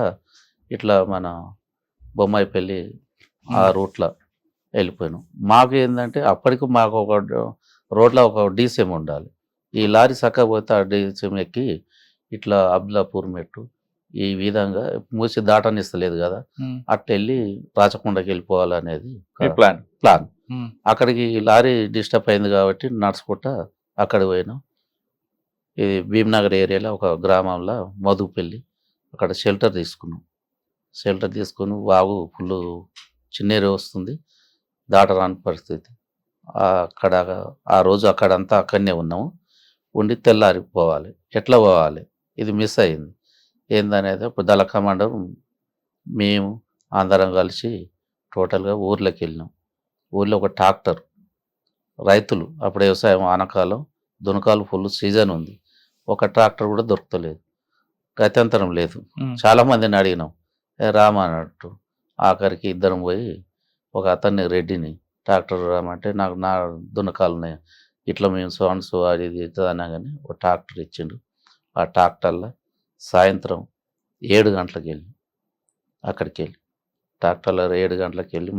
ఇట్లా మన బొమ్మాయిపల్లి ఆ రూట్లో వెళ్ళిపోయినాం. మాకు ఏంటంటే అప్పటికి మాకు ఒక రోడ్లో ఒక డీసీఎం ఉండాలి. ఈ లారీ చక్కగా పోతే ఆ డీసీఎం ఎక్కి ఇట్లా అబ్దుల్లాపూర్ మెట్టు ఈ విధంగా మూసి దాటనిస్తలేదు కదా, అట్లా వెళ్ళి రాచకొండకి వెళ్ళిపోవాలనేది ప్లాన్. అక్కడికి లారీ డిస్టర్బ్ అయింది కాబట్టి నడుచుకుంటా అక్కడికి పోయినాం. ఇది భీమ్నగర్ ఏరియాలో ఒక గ్రామంలో మధుపల్లి, అక్కడ షెల్టర్ తీసుకుని వాగు ఫుల్ చిన్నేరు వస్తుంది, దాటరాని పరిస్థితి. అక్కడ ఆ రోజు అక్కడంతా అక్కడనే ఉన్నాము. ఉండి తెల్లారి పోవాలి, ఎట్లా పోవాలి ఇది మిస్ అయింది. ఏందనేది ఇప్పుడు దళ కమాండర్ మేము అందరం కలిసి టోటల్గా ఊర్లోకి వెళ్ళినాం. ఊర్లో ఒక ట్రాక్టర్, రైతులు అప్పుడు వ్యవసాయం ఆనకాలం, దునకాలు ఫుల్ సీజన్ ఉంది, ఒక ట్రాక్టర్ కూడా దొరకలేదు, గత్యంతరం లేదు. చాలామందిని అడిగినాం, రామన్నట్టు. ఆఖరికి ఇద్దరం పోయి ఒక అతన్ని రెడ్డిని ట్రాక్టర్ రామంటే నాకు నా దునకాలు ఉన్నాయి, ఇట్లా మేము సౌండ్స్ అది ఇది అన్నా కానీ ఒక ట్రాక్టర్ ఇచ్చిండు. ఆ ట్రాక్టర్లో సాయంత్రం 7 గంటలకు వెళ్ళి అక్కడికి వెళ్ళి ట్రాక్టర్లో 7 గంటలకు వెళ్ళి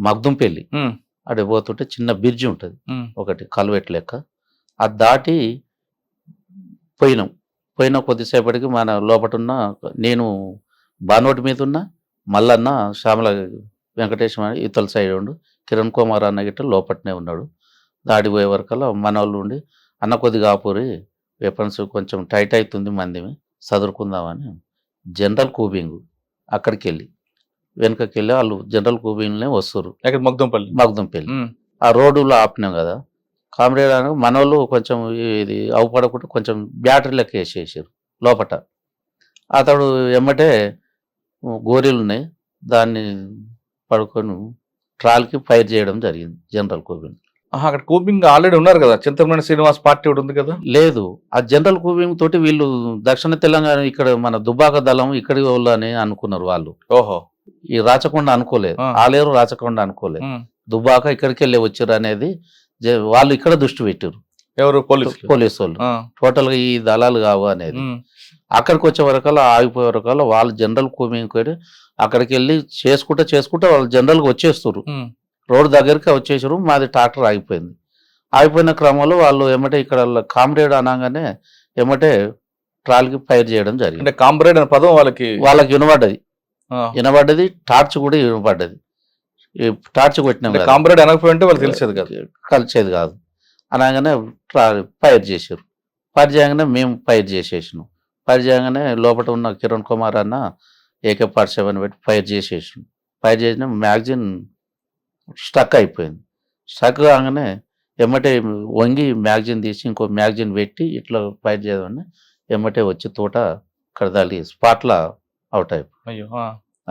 మగ్దుంపల్లి అక్కడ పోతుంటే చిన్న బ్రిడ్జి ఉంటుంది ఒకటి కల్వెట్ లెక్క, అది దాటి పోయిన కొద్దిసేపటికి మన లోపటున్న నేను బానోటి మీద ఉన్నా, మల్లన్న శ్యామల వెంకటేశ్వర ఇతల సైడ్ ఉండు, కిరణ్ కుమార్ అన్న గిట్ట లోపట్నే ఉన్నాడు. దాడిపోయే వరకల్లా మన వాళ్ళు ఉండి, అన్న కొద్దిగా ఆపూరి వెపన్స్ కొంచెం టైట్ అవుతుంది మంది చదువుకుందామని జనరల్ కూబింగ్ అక్కడికి వెళ్ళి వెనకకి వెళ్ళి వాళ్ళు జనరల్ కూబింగ్లోనే వస్తారు. మగ్దుంపల్లి ఆ రోడ్డులో ఆపినాం కదా, కామ్రేడ్ అని మన వాళ్ళు కొంచెం ఇది అవపడకుండా కొంచెం బ్యాటరీ లెక్క వేసేసారు లోపట. అతడు ఎమ్మటే గోరీలు ఉన్నాయి, దాన్ని పడుకొని ట్రాల్కి ఫైర్ చేయడం జరిగింది జనరల్ కూబింగ్. అక్కడ కూబింగ్ ఆల్రెడీ ఉన్నారు కదా, చింతమనేని శ్రీనివాస్ పార్టీ ఒకటి ఉంది కదా. లేదు, ఆ జనరల్ కూబింగ్ తోటి వీళ్ళు దక్షిణ తెలంగాణ ఇక్కడ మన దుబ్బాక దళం ఇక్కడి వాళ్ళు అని అనుకున్నారు వాళ్ళు. ఓహో, ఈ రాచకొండ అనుకోలేదు, ఆలేరు రాచకొండ అనుకోలేదు, దుబ్బాక ఇక్కడికి వెళ్ళి వచ్చారు అనేది వాళ్ళు ఇక్కడ దృష్టి పెట్టారు. ఎవరు? పోలీసు వాళ్ళు. టోటల్ గా ఈ దళాలు కావు అనేది. అక్కడికి వచ్చే వరకల్లా ఆగిపోయే వరకల్లా వాళ్ళు జనరల్ కూబింగ్ అక్కడికి వెళ్ళి చేసుకుంటా వాళ్ళు జనరల్ గా వచ్చేస్తారు, రోడ్డు దగ్గరికి వచ్చేసారు. మాది ట్రాక్టర్ ఆగిపోయిన క్రమంలో వాళ్ళు ఏమంటే ఇక్కడ కామ్రేడ్ అనగానే ఏమంటే ట్రాల్కి ఫైర్ చేయడం జరిగింది. కామ్రేడ్ అనే పదం వాళ్ళకి వినబడ్డది, టార్చ్ కూడా వినబడ్డది. టార్చ్ కొట్టినాం కదా, కాంబ్రేడ్ అనకపోయి ఉంటే వాళ్ళు తెలిసేది కదా. కలిసేది కాదు. అనగానే ఫైర్ చేసారు. ఫైర్ చేయగానే మేము ఫైర్ చేసేసినాం. ఫైర్ చేయగానే లోపల ఉన్న కిరణ్ కుమార్ అన్న AK-47 పెట్టి ఫైర్ చేసేసినాం. ఫైర్ చేసిన మ్యాగజిన్ స్టక్ అయిపోయింది. స్టక్ కాగానే ఎమ్మటే వంగి మ్యాగజిన్ తీసి ఇంకో మ్యాగజిన్ పెట్టి ఇట్లా ఫైర్ చేయమని ఎమ్మటే వచ్చి తోట కడదాలి స్పాట్లో అవుట్ అయిపోయింది. అయ్యో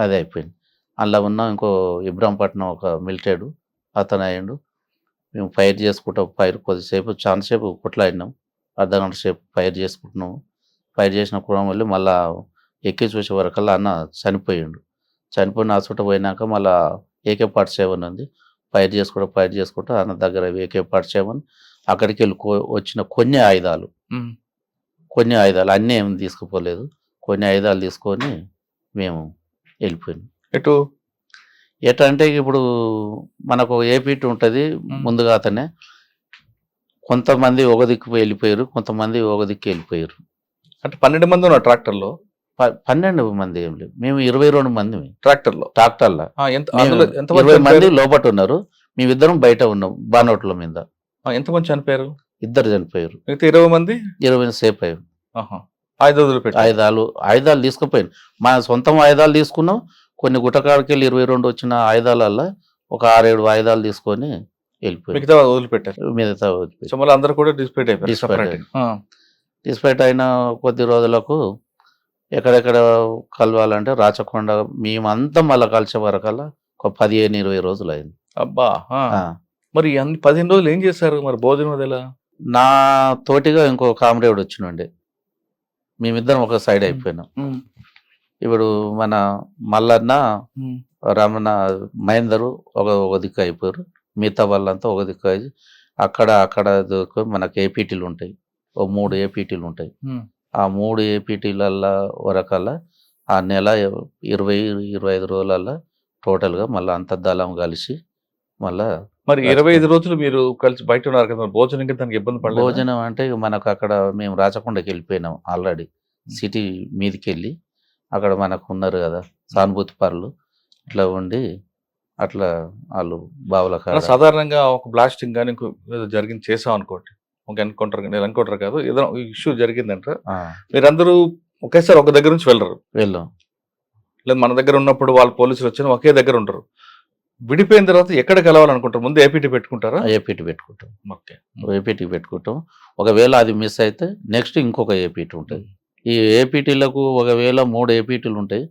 అది అయిపోయింది. అందులో ఉన్న ఇంకో ఇబ్రాంపట్నం ఒక మిలిటెడ్ అతను అయ్యిండు. మేము ఫైర్ చేసుకుంటాం. ఫైర్ కొద్దిసేపు చాలాసేపు కొట్లాడినాం. అర్ధగంట సేపు ఫైర్ చేసుకుంటున్నాము. ఫైర్ చేసిన కూడా మళ్ళీ ఎక్కి చూసే వరకల్లా అన్న చనిపోయిండు. చనిపోయిన హాస్పిటల్ పోయినాక మళ్ళీ AK-47 ఉంది. ఫైర్ చేసుకుంటూ అన్న దగ్గర AK-47 అక్కడికి వెళ్ళి వచ్చిన కొన్ని ఆయుధాలు అన్నీ ఏమి తీసుకుపోలేదు. కొన్ని ఆయుధాలు తీసుకొని మేము వెళ్ళిపోయినాం. ఎటు అంటే ఇప్పుడు మనకు ఏపీటీ ఉంటుంది ముందుగా అతనే. కొంతమంది ఒక దిక్కు వెళ్ళిపోయారు, కొంతమంది ఒక దిక్కు వెళ్ళిపోయారు. అంటే 12 మంది ఉన్నారు ట్రాక్టర్లో. 12 మంది ఏం లేదు, మేము 22 మంది ట్రాక్టర్లో. 20 మంది లోపల ఉన్నారు, మేమిద్దరం బయట ఉన్నాం బానోట్ల మీద. ఎంతమంది చనిపోయారు? 2 చనిపోయారు. 20 మంది 20 సేపు అయ్యారు. ఆయుధాలు తీసుకుపోయాను. మా సొంతం ఆయుధాలు తీసుకున్నాం. కొన్ని గుట్టకాడికి వెళ్ళి 22 వచ్చిన ఆయుధాలల్లో ఒక 6-7 ఆయుధాలు తీసుకొని వెళ్ళిపోయారు. మిగతా వదిలిపెట్టారు. అందరూ కూడా డిస్పైట్ అయిన కొద్ది రోజులకు ఎక్కడెక్కడ కలవాలంటే రాచకొండ మేమంతా మళ్ళీ కలిసే వరకల్లా ఒక 15-20 రోజులు అయింది. అబ్బా. మరి 15 రోజులు ఏం చేశారు? మరి భోజనం అదేలా? నా తోటిగా ఇంకో కామ్రేడ్ వచ్చినండి, మేమిద్దరం ఒక సైడ్ అయిపోయినాం. ఇప్పుడు మన మల్లన్న రమణ మహేందరు ఒక దిక్కు అయిపోయారు. మిగతా వాళ్ళంతా ఒక దిక్కు అయ్యి అక్కడ మనకు ఏపీటీలు ఉంటాయి, ఓ 3 ఏపీటీలు ఉంటాయి. ఆ 3 ఏపీటీలల్లో వరకల్లా ఆ నెల 20-25 రోజులల్లో టోటల్గా మళ్ళీ అంత దళం కలిసి మళ్ళా. మరి 25 రోజులు మీరు కలిసి బయట ఉన్నారు కదా, భోజనం దానికి ఇబ్బంది పడలేదు? భోజనం అంటే మనకు అక్కడ మేము రాచకొండకి వెళ్ళిపోయినాం ఆల్రెడీ. సిటీ మీదకి వెళ్ళి అక్కడ మనకు ఉన్నారు కదా సానుభూతి పరులు, ఇట్లా ఉండి అట్లా వాళ్ళు బావుల కాడ. సాధారణంగా ఒక బ్లాస్టింగ్ కానీ జరిగింది చేసాం అనుకోండి, ఎన్కౌంటర్ కాదు, ఏదైనా ఇష్యూ జరిగిందంట, మీరందరూ ఒకేసారి ఒక దగ్గర నుంచి వెళ్ళం. లేదు మన దగ్గర ఉన్నప్పుడు వాళ్ళు పోలీసులు వచ్చిన ఒకే దగ్గర ఉంటారు. విడిపోయిన తర్వాత ఎక్కడ కలవాలనుకుంటారు? ముందు ఏపీటీ పెట్టుకుంటారా? ఏపీటీ పెట్టుకుంటాం. ఓకే, ఏపీటీ పెట్టుకుంటాం. ఒకవేళ అది మిస్ అయితే నెక్స్ట్ ఇంకొక ఏపీటీ ఉంటుంది. ఈ ఏపీటీలకు ఒకవేళ 3 ఏపీటీలు ఉంటాయి.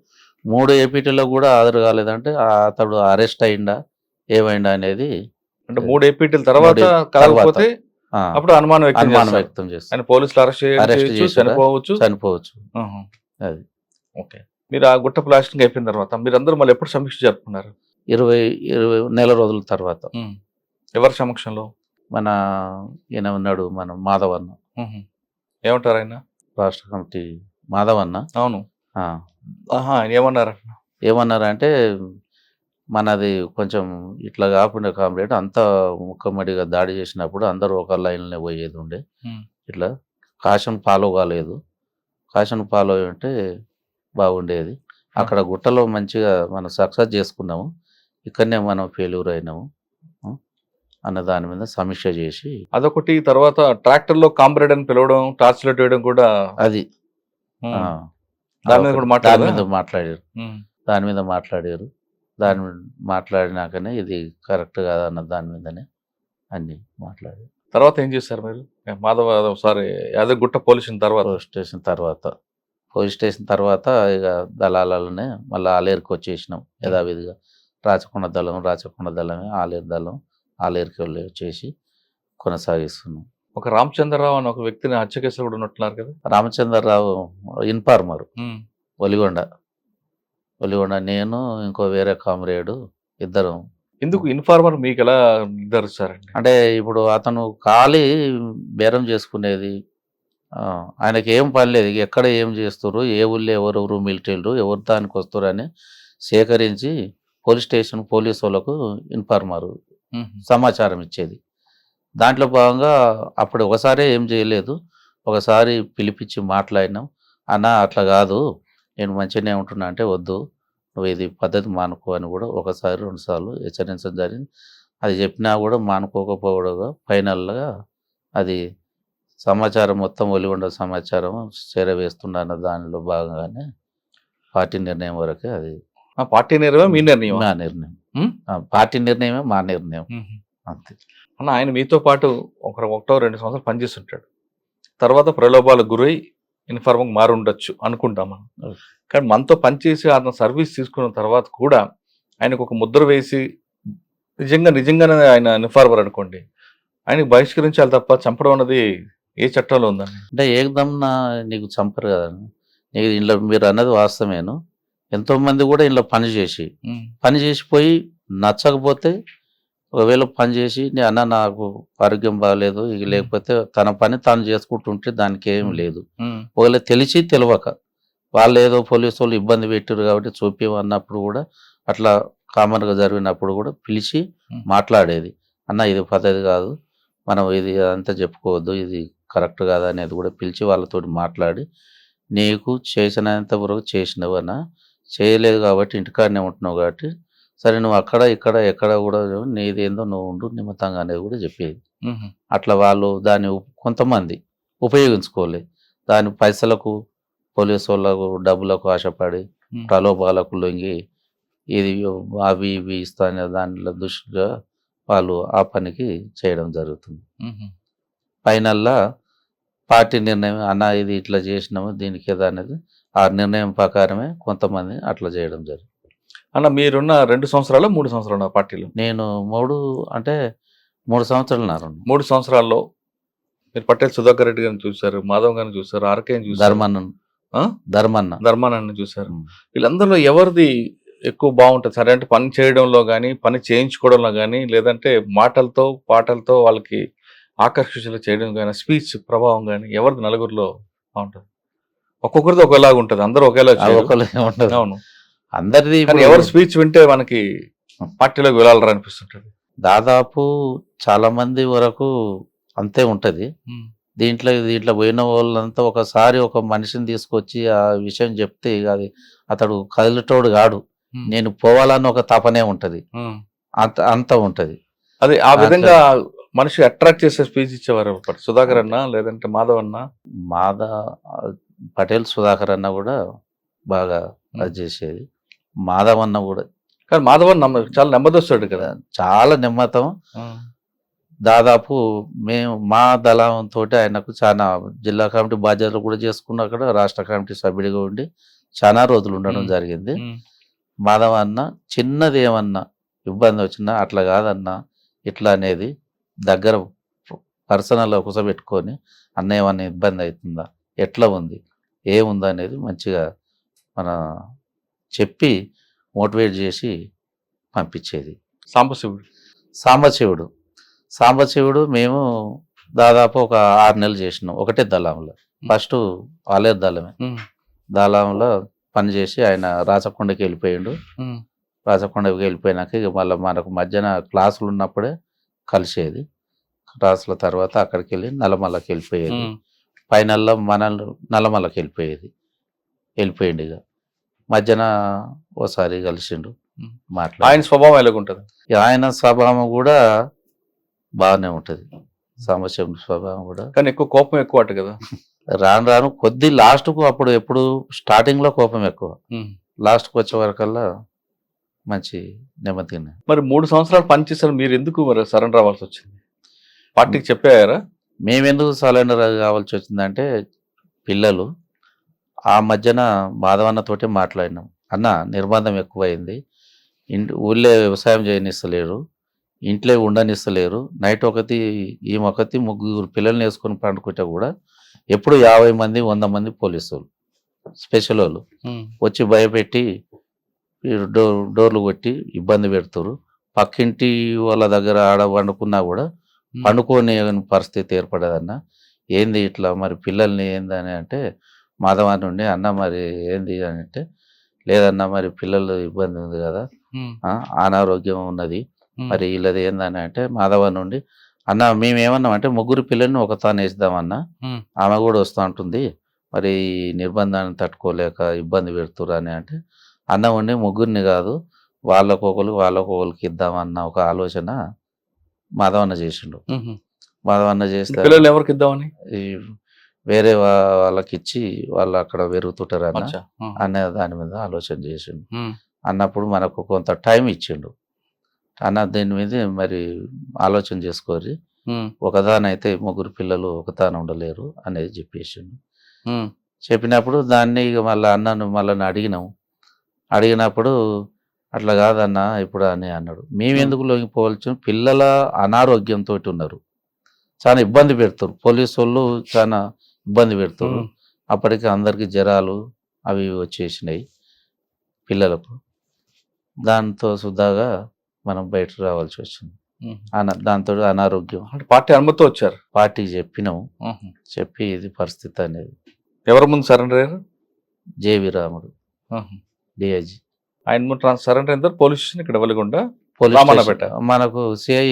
3 ఏపీటీలకు కూడా హాజరు కాలేదంటే అతడు అరెస్ట్ అయిందా ఏమైందా అనేది. అంటే 3 ఏపీటీల తర్వాత కాకపోతే అప్పుడు అనుమానం వ్యక్తం చేస్తారు. పోలీసులు అరెస్ట్ చనిపోవచ్చు. అది ఓకే. మీరు ఆ గుట్ట బ్లాస్టింగ్ అయిపోయిన తర్వాత మీరందరూ మళ్ళీ ఎప్పుడు సమీక్ష జరుపుకున్నారు? 20 నెల రోజుల తర్వాత. ఎవరి సమక్షంలో? మన ఈయన ఉన్నాడు, మన మాధవన్న. ఏమంటారు ఆయన? రాష్ట్ర కమిటీ మాధవన్న. అవును. ఏమన్నారంటే మనది కొంచెం ఇట్లా కాకుండా కామ్రేడ్ అంతా ముక్కమ్మడిగా దాడి చేసినప్పుడు అందరూ ఒక లైన్లోనే పోయేది ఉండే, ఇట్లా కాషన్ ఫాలో కాలేదు. కాషన్ ఫాలో అంటే బాగుండేది. అక్కడ గుట్టలో మంచిగా మనం సక్సెస్ చేసుకున్నాము, ఇక్కడనే మనం ఫెయిల్యూర్ అయినాము అన్న దాని మీద సమీక్ష చేసి అదొకటి. తర్వాత ట్రాక్టర్ లో కామ్రేడ్ అని పిలవడం, టార్చ్ లైట్ వేయడం కూడా అది దాని మీద మాట్లాడారు. దాని మీద మాట్లాడినాకనే ఇది కరెక్ట్ కాదు అన్న దాని మీదనే అన్ని మాట్లాడారు. తర్వాత ఏం చేశారు మీరు? యాదగిరిగుట్ట పోలీస్ స్టేషన్ తర్వాత ఇక దళాలనే మళ్ళీ ఆలేరుకి వచ్చేసినాం యథావిధిగా. రాచకొండ దళమే ఆలేరుకి వచ్చేసి కొనసాగిస్తున్నాం. ఒక రామచంద్రరావు అని ఒక వ్యక్తిని హత్య కేసులో కూడా ఉన్నట్టున్నారు కదా? రామచంద్రరావు ఇన్ఫార్మర్, ఒలిగొండ. నేను ఇంకో వేరే కామ్రేడు ఇద్దరం. ఎందుకు ఇన్ఫార్మర్ మీకు ఎలా నిర్ధారిస్తారండి? అంటే ఇప్పుడు అతను ఖాళీ బేరం చేసుకునేది, ఆయనకి ఏం పని లేదు, ఎక్కడ ఏం చేస్తారు, ఏ ఊళ్ళో ఎవరెవరు మిలిటరీలు ఎవరు దానికి వస్తారు అని సేకరించి పోలీస్ వాళ్ళకు ఇన్ఫార్మర్ సమాచారం ఇచ్చేది. దాంట్లో భాగంగా అప్పుడు ఒకసారి ఏం చేయలేదు, ఒకసారి పిలిపించి మాట్లాడినాం. అన్న అట్లా కాదు, నేను మంచిగానే ఉంటున్నా అంటే, వద్దు నువ్వు ఇది పద్ధతి మానుకో అని కూడా ఒకసారి 2 సార్లు హెచ్చరించడం జరిగింది. అది చెప్పినా కూడా మానుకోకపోవడంగా ఫైనల్గా అది సమాచారం మొత్తం ఒలిగొండ సమాచారం చేరవేస్తున్న దానిలో భాగంగానే పార్టీ నిర్ణయం వరకే అది. ఆ పార్టీ నిర్ణయం మీ నిర్ణయం? మా నిర్ణయం. పార్టీ నిర్ణయమే మా నిర్ణయం. అంతే అన్న. ఆయన మీతో పాటు 1-2 సంవత్సరాలు పనిచేస్తుంటాడు. తర్వాత ప్రలోభాలకు గురై ఇన్ఫార్మర్ మారి ఉండొచ్చు అనుకుంటాం మనం. కానీ మనతో పనిచేసి ఆయన సర్వీస్ తీసుకున్న తర్వాత కూడా ఆయనకు ఒక ముద్ర వేసి నిజంగానే ఆయన ఇన్ఫార్మర్ అనుకోండి, ఆయనకు బహిష్కరించాలి తప్ప చంపడం అన్నది ఏ చట్టంలో ఉందండి? అంటే ఏకదమ్న నీకు చంపరు కదా. నీకు ఇంట్లో మీరు అన్నది వాస్తవేను. ఎంతోమంది కూడా ఇంట్లో పని చేసిపోయి నచ్చకపోతే ఒకవేళ పని చేసి అన్న నాకు ఆరోగ్యం బాగాలేదు ఇక లేకపోతే తన పని తాను చేసుకుంటుంటే దానికి ఏం లేదు. ఒకవేళ తెలిసి తెలియక వాళ్ళు ఏదో పోలీసు వాళ్ళు ఇబ్బంది పెట్టారు కాబట్టి చూపిమన్నప్పుడు కూడా అట్లా కామన్గా జరిగినప్పుడు కూడా పిలిచి మాట్లాడేది. అన్న ఇది పద్ధతి కాదు, మనం ఇది అంతా చెప్పుకోవద్దు, ఇది కరెక్ట్ కాదు అనేది కూడా పిలిచి వాళ్ళతో మాట్లాడి నీకు చేసినంత వరకు చేసినవన్నా చేయలేదు కాబట్టి ఇంటికాడనే ఉంటున్నావు కాబట్టి సరే నువ్వు అక్కడ ఇక్కడ ఎక్కడ కూడా నీదేందో నువ్వు ఉండు నిమిత్తంగా అనేది కూడా చెప్పేది. అట్లా వాళ్ళు దాన్ని కొంతమంది ఉపయోగించుకోలేదు. దాని పైసలకు పోలీసు వాళ్ళకు డబ్బులకు ఆశపడి ప్రలోభాలకు లొంగి ఇది అవి ఇవి ఇస్తానే దానిలో దృష్టిగా వాళ్ళు ఆ పనికి చేయడం జరుగుతుంది. ఫైనల్లా పార్టీ నిర్ణయం అన్న ఇది ఇట్లా చేసినాము దీనికి ఏదో అనేది ఆ నిర్ణయం ప్రకారమే కొంతమంది అట్లా చేయడం జరుగుతుంది. అన్న మీరున్న 2 సంవత్సరాలు 3 సంవత్సరాలు పార్టీలో? నేను 3 సంవత్సరాలు. 3 సంవత్సరాల్లో మీరు పటేల్ సుధాకర్ రెడ్డి గారిని చూశారు, మాధవ్ గారిని చూశారు, ఆర్కేని చూశారు, ధర్మాన్ని చూశారు. వీళ్ళందరిలో ఎవరిది ఎక్కువ బాగుంటుంది సరే? అంటే పని చేయడంలో కానీ పని చేయించుకోవడంలో కానీ లేదంటే మాటలతో పాటలతో వాళ్ళకి ఆకర్షించేలా చేయడం కానీ స్పీచ్ ప్రభావం కానీ ఎవరిది నలుగురిలో బాగుంటుంది? ఒక్కొక్కరిది ఒకలాగా ఉంటుంది, అందరూ ఒకేలాగా ఉంటుంది. అవును, అందరిది. ఎవరు స్పీచ్ వింటే మనకి పార్టీలోకి వెళ్ళాలని అనిపిస్తుంటది? దాదాపు చాలా మంది వరకు అంతే ఉంటది. దీంట్లో పోయిన వాళ్ళంతా ఒకసారి ఒక మనిషిని తీసుకొచ్చి ఆ విషయం చెప్తే అది అతడు కదిలేటోడు కాడు, నేను పోవాలని ఒక తపనే ఉంటది, అంత ఉంటది. అది ఆ విధంగా మనిషి అట్రాక్ట్ చేసే స్పీచ్ ఇచ్చేవారు సుధాకర్ అన్న లేదంటే మాధవ్ అన్న? పటేల్ సుధాకర్ అన్న కూడా బాగా అది చేసేది. మాధవ్ అన్న కూడా, కానీ మాధవ్ అన్న చాలా నెమ్మదొస్తాడు కదా. చాలా నెమ్మతం. దాదాపు మేము మా దళంతో ఆయనకు చాలా జిల్లా కమిటీ బాధ్యతలు కూడా చేసుకున్న అక్కడ రాష్ట్ర కమిటీ సభ్యుడిగా ఉండి చాలా రోజులు ఉండడం జరిగింది. మాధవ్ అన్న చిన్నది ఏమన్నా ఇబ్బంది వచ్చినా అట్లా కాదన్నా ఇట్లా అనేది దగ్గర పర్సనల్గా కూర్చోబెట్టుకొని అన్న ఏమన్నా ఇబ్బంది అవుతుందా, ఎట్లా ఉంది, ఏముందా అనేది మంచిగా మన చెప్పి మోటివేట్ చేసి పంపించేది. సాంబశివుడు మేము దాదాపు ఒక 6 నెలలు చేసినాం ఒకటే దళంలో. ఫస్ట్ వాళ్ళే దళంలో పనిచేసి ఆయన రాచకొండకి వెళ్ళిపోయిండు. రాచకొండకి వెళ్ళిపోయినాక ఇక మళ్ళీ మనకు మధ్యాహ్న క్లాసులు ఉన్నప్పుడే కలిసేది. క్లాసుల తర్వాత అక్కడికి వెళ్ళి నల్లమల్లకి వెళ్ళిపోయేది. ఫైనల్లో నల్లమల్లకి వెళ్ళిపోయిండు. ఇక మధ్యాహ్న ఓసారి కలిసిండు, మాట్లాడు. ఆయన స్వభావం ఎలాగుంటుంది? ఆయన స్వభావం కూడా బాగానే ఉంటుంది, సాంబశివుడి స్వభావం కూడా. కానీ ఎక్కువ కోపం ఎక్కువ అట కదా. రాను కొద్ది లాస్ట్కు అప్పుడు ఎప్పుడు స్టార్టింగ్ లో కోపం ఎక్కువ, లాస్ట్కు వచ్చే వరకల్లా మంచి నెమ్మదిగా. మరి 3 సంవత్సరాలు పనిచేసారు, మీరు ఎందుకు మరి సరెండర్ అవ్వాల్సి వచ్చింది? పార్టీకి చెప్పారా? మేమెందుకు సరెండర్ కావాల్సి వచ్చిందంటే పిల్లలు ఆ మధ్యన మాధవన్నతోటే మాట్లాడినాం. అన్న నిర్బంధం ఎక్కువైంది, ఊళ్ళో వ్యవసాయం చేయనిస్తలేరు, ఇంట్లో ఉండనిస్తలేరు, నైట్ ఈమె 3 పిల్లల్ని వేసుకొని పండుకుంటే కూడా ఎప్పుడు 50 మంది 100 మంది పోలీసు వాళ్ళు స్పెషల్ వాళ్ళు వచ్చి భయపెట్టి డోర్లు కొట్టి ఇబ్బంది పెడుతురు. పక్కింటి వాళ్ళ దగ్గర ఆడ పండుకున్నా కూడా పండుకోని పరిస్థితి ఏర్పడదన్న. ఏంది ఇట్లా మరి పిల్లల్ని ఏందని అంటే మాధవాన్ని ఉండి అన్న మరి ఏంది అని అంటే లేదన్నా మరి పిల్లలు ఇబ్బంది ఉంది కదా, అనారోగ్యం ఉన్నది, మరి వీళ్ళది ఏందని అంటే మాధవ నుండి అన్న మేమేమన్నామంటే 3 పిల్లల్ని ఒక తాను వేద్దామన్నా, ఆమె కూడా వస్తూ ఉంటుంది, మరి నిర్బంధాన్ని తట్టుకోలేక ఇబ్బంది పెడుతురు అని అంటే అన్నం వండి ముగ్గురిని కాదు వాళ్ళకొకరికి ఇద్దామన్న ఒక ఆలోచన మాధవన్న చేసిండు. మాధవన్న చేస్తే పిల్లలు ఎవరికి ఇద్దామని ఈ వేరే వాళ్ళకి ఇచ్చి వాళ్ళు అక్కడ పెరుగుతుంటారు అనే దాని మీద ఆలోచన చేసిండు. అన్నప్పుడు మనకు కొంత టైం ఇచ్చిండు. అన్న దీని మీద మరి ఆలోచన చేసుకోరి, ఒకదానైతే ముగ్గురు పిల్లలు ఒకదాని ఉండలేరు అనేది చెప్పేసిండు. చెప్పినప్పుడు దాన్ని ఇక మళ్ళీ అన్నను మళ్ళీ అడిగినప్పుడు అట్లా కాదన్న ఇప్పుడు అని అన్నాడు. మేము ఎందుకు లొంగిపోవాల్సిన, పిల్లల అనారోగ్యంతో ఉన్నారు, చాలా ఇబ్బంది పెడతారు, పోలీసు వాళ్ళు చాలా ఇబ్బంది పెడతారు. అప్పటికి అందరికి జ్వరాలు అవి వచ్చేసినాయి పిల్లలకు. దాంతో సుద్దాగా మనం బయట రావాల్సి వచ్చింది. దాంతో అనారోగ్యం. పార్టీ అనుమతితో వచ్చారు? పార్టీ చెప్పినాం, చెప్పి ఇది పరిస్థితి అనేది. ఎవరి ముందు సరెండర్ అయ్యారు? జేవి రాముడు డిఐజీ. ఆయన ముందు సరెండర్ అయిన పోలీస్ స్టేషన్ ఇక్కడ వెలిగొండ, పోలీస్ మనకు CI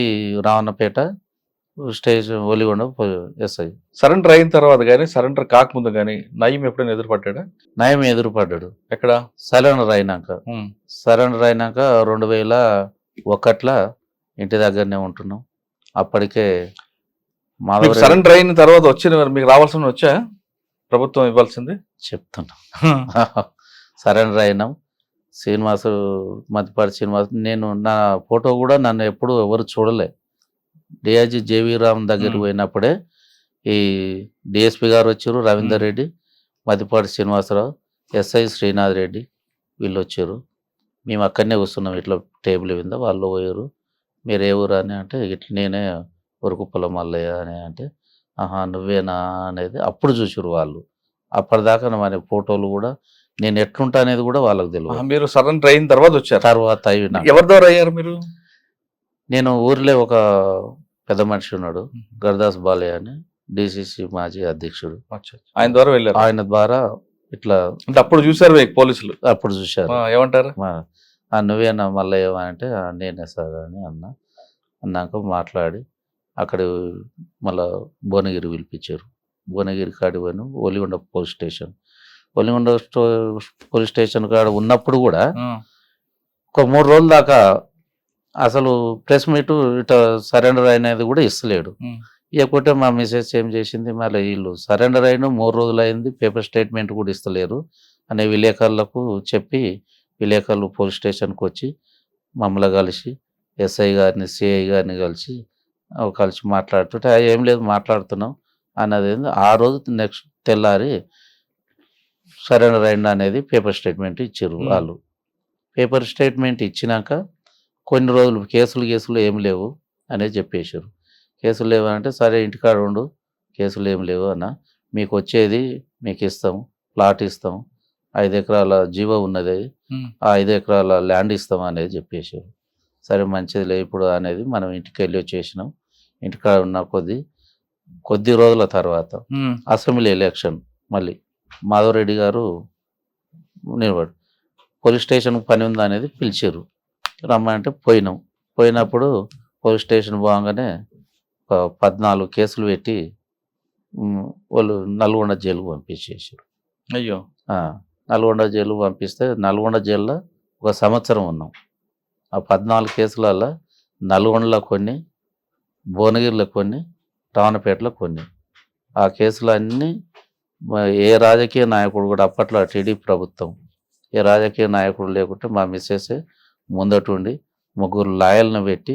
Ravanapeta station Valigonda SI. Surrender అయిన తర్వాత కానీ సరెండర్ కాకముందు కానీ నయం ఎప్పుడైనా ఎదురుపడ్డా? నయం ఎదురుపడ్డాడు. ఎక్కడ? సరెండర్ అయినాక 2001 ఇంటి దగ్గరనే ఉంటున్నాం. అప్పటికే సరెండర్ అయిన తర్వాత వచ్చిన మీకు రావాల్సిన వచ్చా ప్రభుత్వం ఇవ్వాల్సింది చెప్తున్నా. సరెండర్ అయినాం. శ్రీనివాసు మధ్యపాటి శ్రీనివాసు, నేను నా ఫోటో కూడా నన్ను ఎప్పుడు ఎవరు చూడలే. డిఐజీ జేవి రామ్ దగ్గరికి పోయినప్పుడే ఈ డిఎస్పి గారు వచ్చారు, రవీందర్ రెడ్డి, మధ్యపాటి శ్రీనివాసరావు, ఎస్ఐ శ్రీనాథ్ రెడ్డి వీళ్ళు వచ్చారు. మేము అక్కడనే కూర్చున్నాం ఇట్లా టేబుల్ మీద. వాళ్ళు పోయారు, మీరు ఏ ఊరు అని అంటే ఇట్లా నేనే ఉరుకుప్పల మల్లయ్య అని అంటే, ఆహా నువ్వేనా అనేది అప్పుడు చూసారు వాళ్ళు. అప్పటిదాకా మన ఫోటోలు కూడా నేను ఎట్లుంటా అనేది కూడా వాళ్ళకి తెలియదు. మీరు సరెండర్ అయిన తర్వాత వచ్చారు? తర్వాత అయినా. ఎవరి ద్వారా అయ్యారు మీరు? నేను ఊర్లో ఒక పెద్ద మనిషి ఉన్నాడు, గర్దాస్ బాలయ్య అని, డిసిసి మాజీ అధ్యక్షుడు. ఆయన ద్వారా వెళ్ళారు? ఆయన ద్వారా ఇట్లా. అంటే అప్పుడు చూసారు పోలీసులు? అప్పుడు చూశారు. ఏమంటారు? నువ్వేనా మల్లయ్య అంటే నేనే సార్ అని అన్నాక మాట్లాడి అక్కడ మళ్ళా భువనగిరి పిలిపించారు. భువనగిరి కాడి పోయిన Valigonda police station. Valigonda police station కాడ ఉన్నప్పుడు కూడా ఒక 3 రోజుల దాకా అసలు ప్రెస్ మీట్ ఇట్లా సరెండర్ అయినది కూడా ఇస్తలేడు. ఇకపోతే మా మిసెస్ ఏం చేసింది, మళ్ళీ వీళ్ళు సరెండర్ అయిన 3 రోజులు అయింది, పేపర్ స్టేట్మెంట్ కూడా ఇస్తలేరు అనే విలేకరులకు చెప్పి, విలేకరులు పోలీస్ స్టేషన్కి వచ్చి మమ్మల్ని కలిసి ఎస్ఐ గారిని సిఐ గారిని కలిసి మాట్లాడుతుంటే ఏం లేదు మాట్లాడుతున్నాం అన్నది. ఆ రోజు నెక్స్ట్ తెల్లారి సరెండర్ అయిన అనేది పేపర్ స్టేట్మెంట్ ఇచ్చారు వాళ్ళు. పేపర్ స్టేట్మెంట్ ఇచ్చినాక కొన్ని రోజులు కేసులు ఏం లేవు అనేది చెప్పేశారు. కేసులు లేవు అంటే సరే ఇంటికాడ ఉండు, కేసులు ఏం లేవు అన్న, మీకు వచ్చేది మీకు ఇస్తాము, ప్లాట్ ఇస్తాము, 5 ఎకరాల జీవో ఉన్నది, ఆ 5 ఎకరాల ల్యాండ్ ఇస్తాం అనేది చెప్పేశారు. సరే మంచిదిలే ఇప్పుడు అనేది మనం ఇంటికి వెళ్ళి వచ్చేసినాం. ఇంటికాడ ఉన్న కొద్ది రోజుల తర్వాత అసెంబ్లీ ఎలక్షన్ మళ్ళీ మాధవరెడ్డి గారు నిలబడి పోలీస్ స్టేషన్ పని ఉందా అనేది పిలిచారు. రమ్మంటే పోయినప్పుడు పోలీస్ స్టేషన్ పోగానే 14 కేసులు పెట్టి వాళ్ళు నల్గొండ జైలుకు పంపించేసారు. అయ్యో. నల్గొండ జైలుకు పంపిస్తే నల్గొండ జైల్లో 1 సంవత్సరం ఉన్నాం. ఆ 14 కేసులలో నల్గొండలో కొన్ని, భువనగిరిలో కొన్ని, రావణపేటలో కొన్ని. ఆ కేసులన్నీ ఏ రాజకీయ నాయకుడు కూడా అప్పట్లో టీడీపీ ప్రభుత్వం ఏ రాజకీయ నాయకుడు లేకుంటే మా మిస్సెస్ ముందటుండి 3 లాయర్లను పెట్టి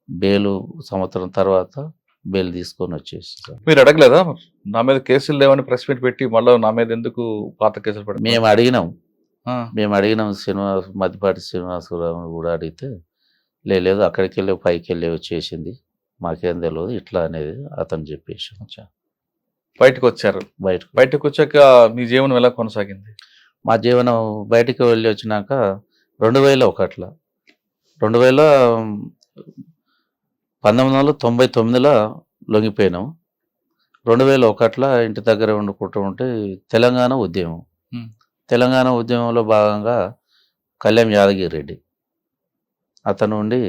బెయిల్ సంవత్సరం తర్వాత బెయిల్ తీసుకొని వచ్చేసి. మీరు అడగలేదా నా మీద కేసులు లేవని ప్రెస్ మీట్ పెట్టి మళ్ళీ నా మీద ఎందుకు పాత కేసులు పెట్టి? మేము అడిగినాం మధ్యపాటి శ్రీనివాసరావు కూడా అడిగితే లేదు అక్కడికి వెళ్ళి పైకి వెళ్ళి వచ్చేసింది, మాకేం తెలియదు ఇట్లా అనేది అతను చెప్పేసి. బయటకు వచ్చారు. బయటకు వచ్చాక మీ జీవనం ఎలా కొనసాగింది? మా జీవనం బయటికి వెళ్ళి వచ్చినాక 2001 1999లో లొంగిపోయినాం. 2001 ఇంటి దగ్గర వండుకుంటూ ఉంటే తెలంగాణ ఉద్యమంలో భాగంగా కళ్యాణ్ యాదగిరి రెడ్డి అతను ఉండి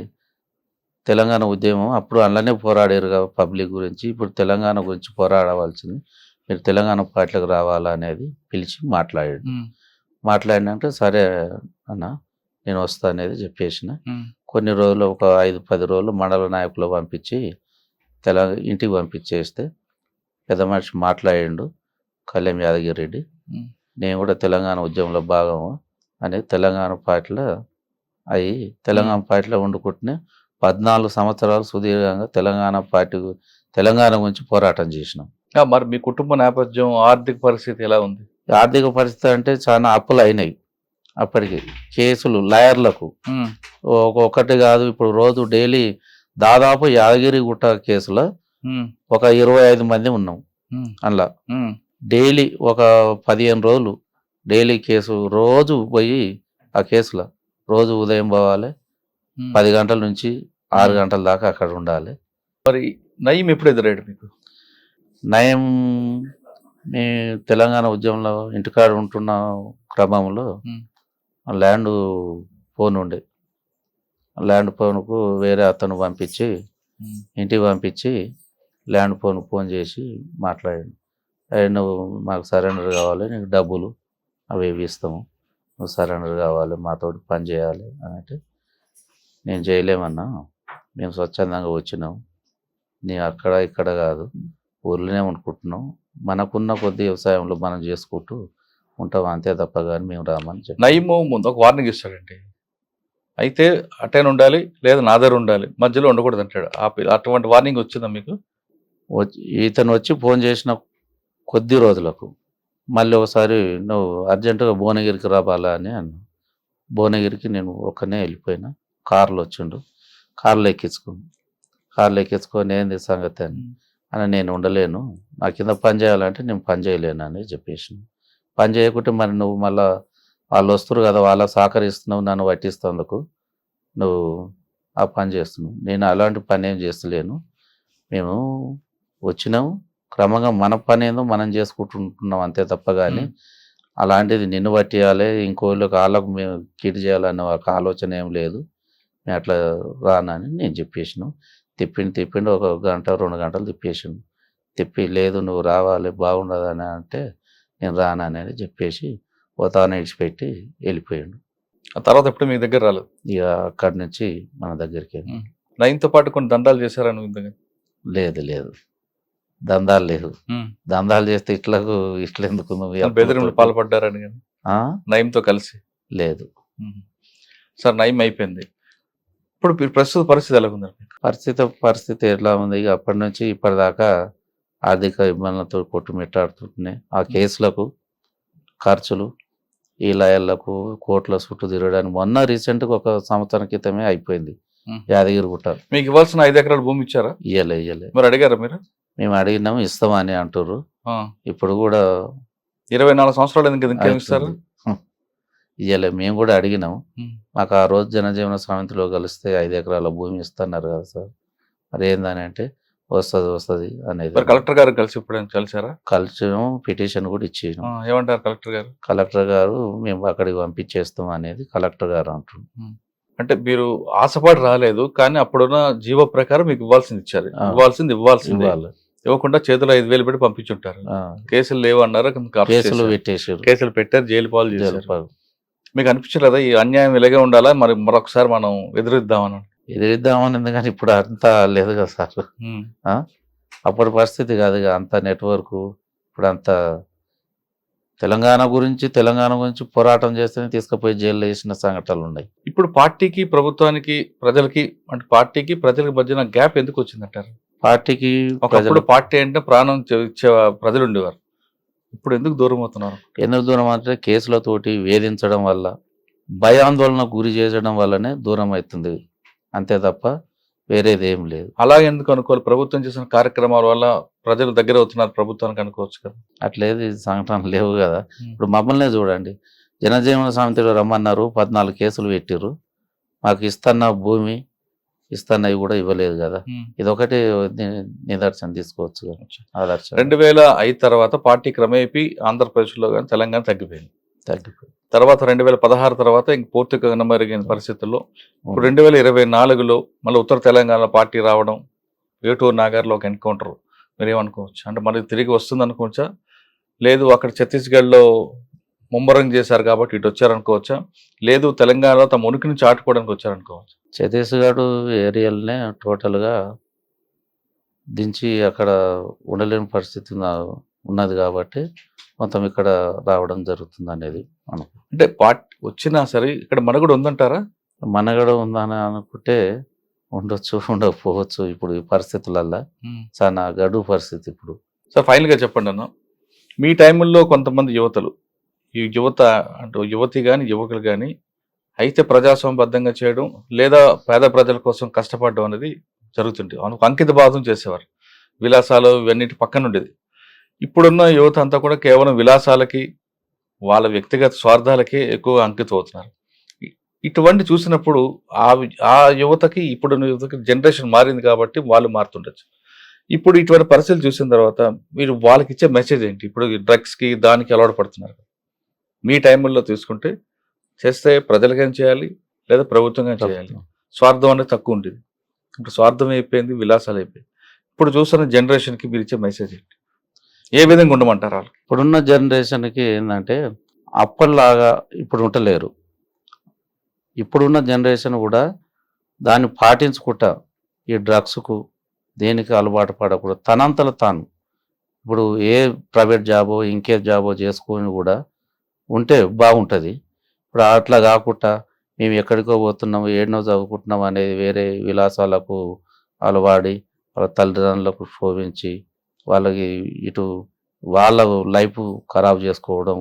తెలంగాణ ఉద్యమం అప్పుడు అందులోనే పోరాడారు పబ్లిక్ గురించి, ఇప్పుడు తెలంగాణ గురించి పోరాడవలసింది, మీరు తెలంగాణ పార్టీలకు రావాలా అనేది పిలిచి మాట్లాడినాక సరే అన్న నేను వస్తా అనేది చెప్పేసిన. ఉమ్, కొన్ని రోజులు ఒక 5-10 రోజులు మండల నాయకులు పంపించి ఇంటికి పంపించేస్తే పెద్ద మనిషి మాట్లాడిండు కళ్యాణ్ యాదగిరి రెడ్డి. ఉమ్, నేను కూడా తెలంగాణ ఉద్యమంలో భాగము అని తెలంగాణ పార్టీలో అయ్యి తెలంగాణ పార్టీలో వండుకుంటూనే 14 సంవత్సరాలు సుదీర్ఘంగా తెలంగాణ గురించి పోరాటం చేసినాం. మరి మీ కుటుంబ నేపథ్యం ఆర్థిక పరిస్థితి ఎలా ఉంది? ఆర్థిక పరిస్థితి అంటే చాలా అప్పులు అయినాయి అప్పటికి. కేసులు లాయర్లకు ఉమ్, ఒకటి కాదు, ఇప్పుడు రోజు డైలీ దాదాపు యాదగిరిగుట్ట కేసులో ఉమ్, ఒక 25 మంది ఉన్నాం. ఉమ్, అందులో ఉమ్, డైలీ ఒక 15 రోజులు డైలీ కేసు, రోజు పోయి ఆ కేసులో రోజు ఉదయం పోవాలి, ఉమ్. 10 గంటల నుంచి 6 గంటల దాకా అక్కడ ఉండాలి. మరి నయీం ఎప్పుడు ఎదురాడు మీకు? నయం మీ తెలంగాణ ఉద్యమంలో ఇంటికాడ ఉంటున్న క్రమంలో ఉమ్, ల్యాండ్ ఫోన్ ఉండే, ల్యాండ్ ఫోన్కు వేరే అతను పంపించి ఉమ్, ఇంటికి పంపించి ల్యాండ్ ఫోన్కు ఫోన్ చేసి మాట్లాడాడు. నువ్వు మాకు సరెండర్ కావాలి, నీకు డబ్బులు అవి ఇవి ఇస్తాము, నువ్వు సరెండర్ కావాలి, మాతోటి పని చేయాలి అని అంటే నేను చేయలేమన్నా, మేము స్వచ్ఛందంగా వచ్చినాం, నీ అక్కడ ఇక్కడ కాదు ఊర్లోనే అనుకుంటున్నాం, మనకున్న కొద్ది వ్యవసాయంలో మనం చేసుకుంటూ ఉంటాం అంతే తప్ప కానీ మేము రామని చెప్పి. నయీము ముందు ఒక వార్నింగ్ ఇస్తాడండి, అయితే అటైన్ ఉండాలి లేదా నా దగ్గర ఉండాలి, మధ్యలో ఉండకూడదు అంటాడు. అటువంటి వార్నింగ్ వచ్చిందా మీకు? ఇతను వచ్చి ఫోన్ చేసిన కొద్ది రోజులకు మళ్ళీ ఒకసారి నువ్వు అర్జెంటుగా భువనగిరికి రావాలా అని అన్నా. భువనగిరికి నేను ఒక్కనే వెళ్ళిపోయినా, కార్లో వచ్చిండు, కార్లో ఎక్కించుకొని ఏంది సంగతి అని నేను ఉండలేను, నా కింద పని చేయాలంటే నేను పని చేయలేను అని చెప్పేసి. పని చేయకుంటే మరి నువ్వు మళ్ళీ వాళ్ళు వస్తారు కదా, వాళ్ళకి సహకరిస్తున్నావు, నన్ను పట్టిస్తేందుకు నువ్వు ఆ పని చేస్తున్నావు, నేను అలాంటి పని ఏం చేస్తలేను, మేము వచ్చినాము క్రమంగా మన పని ఏందో మనం చేసుకుంటుంటున్నాం అంతే తప్ప కానీ అలాంటిది నిన్ను పట్టియాలి ఇంకోళ్ళకి వాళ్ళకు మేము కీడు చేయాలన్న ఒక ఆలోచన ఏం లేదు, నేను అట్లా రానని నేను చెప్పేసాను. తిప్పిండు ఒక 1-2 గంటలు తిప్పేసాను. తిప్పి లేదు నువ్వు రావాలి బాగుండదని అంటే నేను రానని చెప్పేసి పోతాను ఇడిచిపెట్టి వెళ్ళిపోయాడు. ఆ తర్వాత ఎప్పుడు మీ దగ్గర రాలేదు? ఇక అక్కడి నుంచి మన దగ్గరికి. నయీంతో పాటు కొన్ని దండాలు చేశారా నువ్వు ఇంతగా? లేదు దందాలు లేదు. దందాలు చేస్తే ఇట్లా ఎందుకు నువ్వు బెదిరింపులు పాల్పడ్డారని కానీ నయీంతో కలిసి? లేదు సార్, నయీం అయిపోయింది, ఇప్పుడు ప్రస్తుత పరిస్థితి ఎలా ఉంది? పరిస్థితి ఎట్లా ఉంది? ఇక అప్పటి నుంచి ఇప్పటిదాకా ఆర్థిక ఇబ్బందులతో కొట్టుమిట్టాడుతుంటున్నాయి. ఆ కేసులకు ఖర్చులు, ఈ లయర్లకు కోట్ల చుట్టూ తిరగడానికి మొన్న రీసెంట్గా ఒక సంవత్సరం క్రితమే అయిపోయింది యాదగిరిగుట్ట. మీకు ఇవ్వాల్సిన 5 ఎకరాల భూమి ఇచ్చారా? ఇయ్యలే. మరి అడిగారా మీరు? మేము అడిగినాము, ఇస్తామని అంటారు. ఇప్పుడు కూడా 24 సంవత్సరాలు ఎందుకు ఇస్తారు? ఇయ్యలే. మేము కూడా అడిగినాము, మాకు ఆ రోజు జనజీవన సమితిలో కలిస్తే 5 ఎకరాల భూమి ఇస్తున్నారు కదా సార్, మరి ఏందని అంటే వస్తుంది అనేది. కలెక్టర్ గారు కలిసి ఇప్పుడు కలిసారా? కలిసాము, పిటిషన్ కూడా ఇచ్చాను. ఏమంటారు కలెక్టర్ గారు? కలెక్టర్ గారు మేము అక్కడికి పంపించేస్తాం అనేది కలెక్టర్ గారు అంటున్నారు. అంటే మీరు ఆశపడి రాలేదు, కానీ అప్పుడున్న జీవో ప్రకారం మీకు ఇవ్వాల్సింది ఇచ్చారు. ఇవ్వాల్సింది ఇవ్వకుండా చేతిలో 5,000 పెట్టి పంపించుంటారు. కేసులు లేవు అన్నారు, కేసులు పెట్టారు, జైలు పాలు చేశారు. మీకు అనిపించలేదా ఈ అన్యాయం ఇలాగే ఉండాలా, మరి మరొకసారి మనం ఎదురిద్దామని? కానీ ఇప్పుడు అంతా లేదు కదా సార్, అప్పటి పరిస్థితి కాదు అంత నెట్వర్క్. ఇప్పుడు అంతా తెలంగాణ గురించి పోరాటం చేస్తేనే తీసుకుపోయి జైల్లో వేసిన సంఘటనలు ఉన్నాయి. ఇప్పుడు పార్టీకి ప్రభుత్వానికి ప్రజలకి అంటే పార్టీకి ప్రజలకు మధ్యన గ్యాప్ ఎందుకు వచ్చిందంటారు? పార్టీకి ఒకప్పుడు పార్టీ అంటే ప్రాణం ఇచ్చే ప్రజలు ఉండేవారు, ఇప్పుడు ఎందుకు దూరం అవుతున్నారు? ఎందుకు దూరం అంటే కేసులతోటి వేధించడం వల్ల, భయాందోళన గురి చేయడం వల్లనే దూరం అవుతుంది అంతే తప్ప వేరేది ఏం లేదు. అలా ఎందుకు అనుకోవాలి? ప్రభుత్వం చేసిన కార్యక్రమాల వల్ల ప్రజలు దగ్గర అవుతున్నారు ప్రభుత్వానికి అనుకోవచ్చు కదా. అట్లేదు సంఘటనలు లేవు కదా. ఇప్పుడు మమ్మల్నే చూడండి, జనజీవన సమితిలో రమ్మన్నారు, 14 కేసులు పెట్టిర్రు, మాకు ఇస్తున్న భూమి ఇస్తున్నవి కూడా ఇవ్వలేదు కదా. ఇదొకటి నిదర్శనం తీసుకోవచ్చు కదా, ఆదర్శం. 2005 తర్వాత పార్టీ క్రమేపీ ఆంధ్రప్రదేశ్లో కానీ తెలంగాణ తగ్గిపోయింది. తర్వాత 2016 తర్వాత ఇంక పూర్తిగా కనుమరుగైన పరిస్థితుల్లో ఇప్పుడు 2024లో మళ్ళీ ఉత్తర తెలంగాణ పార్టీ రావడం, ఏటూరు నాగార్లో ఒక ఎన్కౌంటర్, మీరేమనుకోవచ్చు? అంటే మళ్ళీ తిరిగి వస్తుంది అనుకోవచ్చా? లేదు అక్కడ ఛత్తీస్గఢ్లో ముమ్మరం చేశారు కాబట్టి ఇటు వచ్చారనుకోవచ్చా? లేదు తెలంగాణలో తమ ఉనికిని చాటుకోవడానికి వచ్చారనుకోవచ్చు. ఛత్తీస్గఢ్ ఏరియాలనే టోటల్గా దించి అక్కడ ఉండలేని పరిస్థితి ఉన్నది కాబట్టి మొత్తం ఇక్కడ రావడం జరుగుతుంది అనేది అంటే వచ్చినా సరే ఇక్కడ మనుగడ ఉందంటారా? మనగడ ఉందని అనుకుంటే ఉండొచ్చు, ఉండకపోవచ్చు. ఇప్పుడు ఈ పరిస్థితులల్లో చాలా గడువు పరిస్థితి ఇప్పుడు. సార్ ఫైనల్గా చెప్పండి అన్న, మీ టైముల్లో కొంతమంది యువతలు, ఈ యువత అంటే యువతి కానీ యువకులు కానీ అయితే ప్రజాస్వామ్యబద్ధంగా చేయడం లేదా పేద ప్రజల కోసం కష్టపడడం అనేది జరుగుతుంది. అంకిత భావం చేసేవారు, విలాసాలు ఇవన్నిటి పక్కన ఉండేది. ఇప్పుడున్న యువత అంతా కూడా కేవలం విలాసాలకి వాళ్ళ వ్యక్తిగత స్వార్థాలకే ఎక్కువ అంకితం అవుతున్నారు. ఇటువంటి చూసినప్పుడు ఆ యువతకి ఇప్పుడున్న యువతకి జనరేషన్ మారింది కాబట్టి వాళ్ళు మారుతుండొచ్చు. ఇప్పుడు ఇటువంటి పరిస్థితులు చూసిన తర్వాత మీరు వాళ్ళకి ఇచ్చే మెసేజ్ ఏంటి? ఇప్పుడు డ్రగ్స్కి దానికి అలవాటు పడుతున్నారు. మీ టైంలో తీసుకుంటే చేస్తే ప్రజలకైనా చేయాలి లేదా ప్రభుత్వంగా చేయాలి. స్వార్థం అనేది తక్కువ ఉంటుంది. ఇప్పుడు స్వార్థం అయిపోయింది, విలాసాలు అయిపోయింది. ఇప్పుడు చూస్తున్న జనరేషన్కి మీరు ఇచ్చే మెసేజ్ ఏంటి? ఏ విధంగా ఉండమంటారు వాళ్ళు? ఇప్పుడున్న జనరేషన్కి ఏంటంటే అప్పటిలాగా ఇప్పుడు ఉండలేరు. ఇప్పుడున్న జనరేషన్ కూడా దాన్ని పాటించుకుంటా ఈ డ్రగ్స్కు దేనికి అలవాటు పడకూడదు. తనంతలో తాను ఇప్పుడు ఏ ప్రైవేట్ జాబో ఇంకే జాబో చేసుకొని కూడా ఉంటే బాగుంటుంది. ఇప్పుడు అట్లా కాకుండా మేము ఎక్కడికో పోతున్నాము, ఏడనో చదువుకుంటున్నాం అనేది వేరే విలాసాలకు అలవాడి వాళ్ళ తల్లిదండ్రులకు శోభించి వాళ్ళకి ఇటు వాళ్ళ లైఫ్ ఖరాబ్ చేసుకోవడం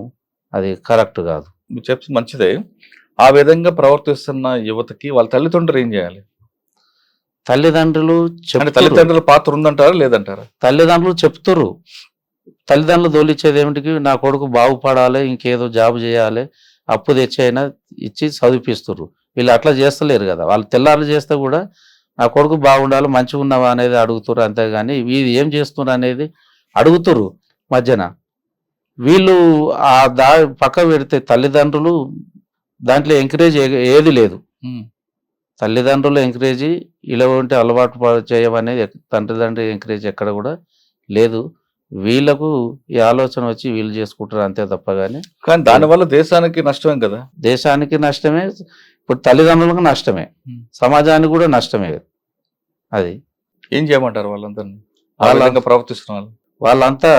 అది కరెక్ట్ కాదు. మీరు చెప్తే మంచిదే. ఆ విధంగా ప్రవర్తిస్తున్న యువతకి వాళ్ళ తల్లిదండ్రులు ఏం చేయాలి? తల్లిదండ్రుల పాత్ర ఉందంటారా లేదంటారా? తల్లిదండ్రులు చెప్తారు. తల్లిదండ్రులు దోలిచ్చేది ఏమిటికి, నా కొడుకు బాగుపడాలి, ఇంకేదో జాబ్ చేయాలి, అప్పు తెచ్చైనా ఇచ్చి చదివిపిస్తారు. వీళ్ళు అట్లా చేస్తలేరు కదా. వాళ్ళు తెల్లారు చేస్తే కూడా నా కొడుకు బాగుండాలి, మంచిగా ఉన్నావా అనేది అడుగుతారు. అంతేగాని వీళ్ళు ఏం చేస్తున్నారు అనేది అడుగుతారు మధ్యన. వీళ్ళు ఆ పక్క పెడితే తల్లిదండ్రులు దాంట్లో ఎంకరేజ్ ఏది లేదు. తల్లిదండ్రులు ఎంకరేజ్ ఇలాంటి అలవాటు చేయమనేది తండ్రిదండ్రులు ఎంకరేజ్ ఎక్కడ కూడా లేదు. వీళ్ళకు ఈ ఆలోచన వచ్చి వీళ్ళు చేసుకుంటారు అంతే తప్ప. కానీ దానివల్ల దేశానికి నష్టమే కదా. దేశానికి నష్టమే, ఇప్పుడు తల్లిదండ్రులకు నష్టమే, సమాజానికి కూడా నష్టమే. అది ఏం చేయమంటారు వాళ్ళందరినీ ప్రవర్తిస్తున్న వాళ్ళంతా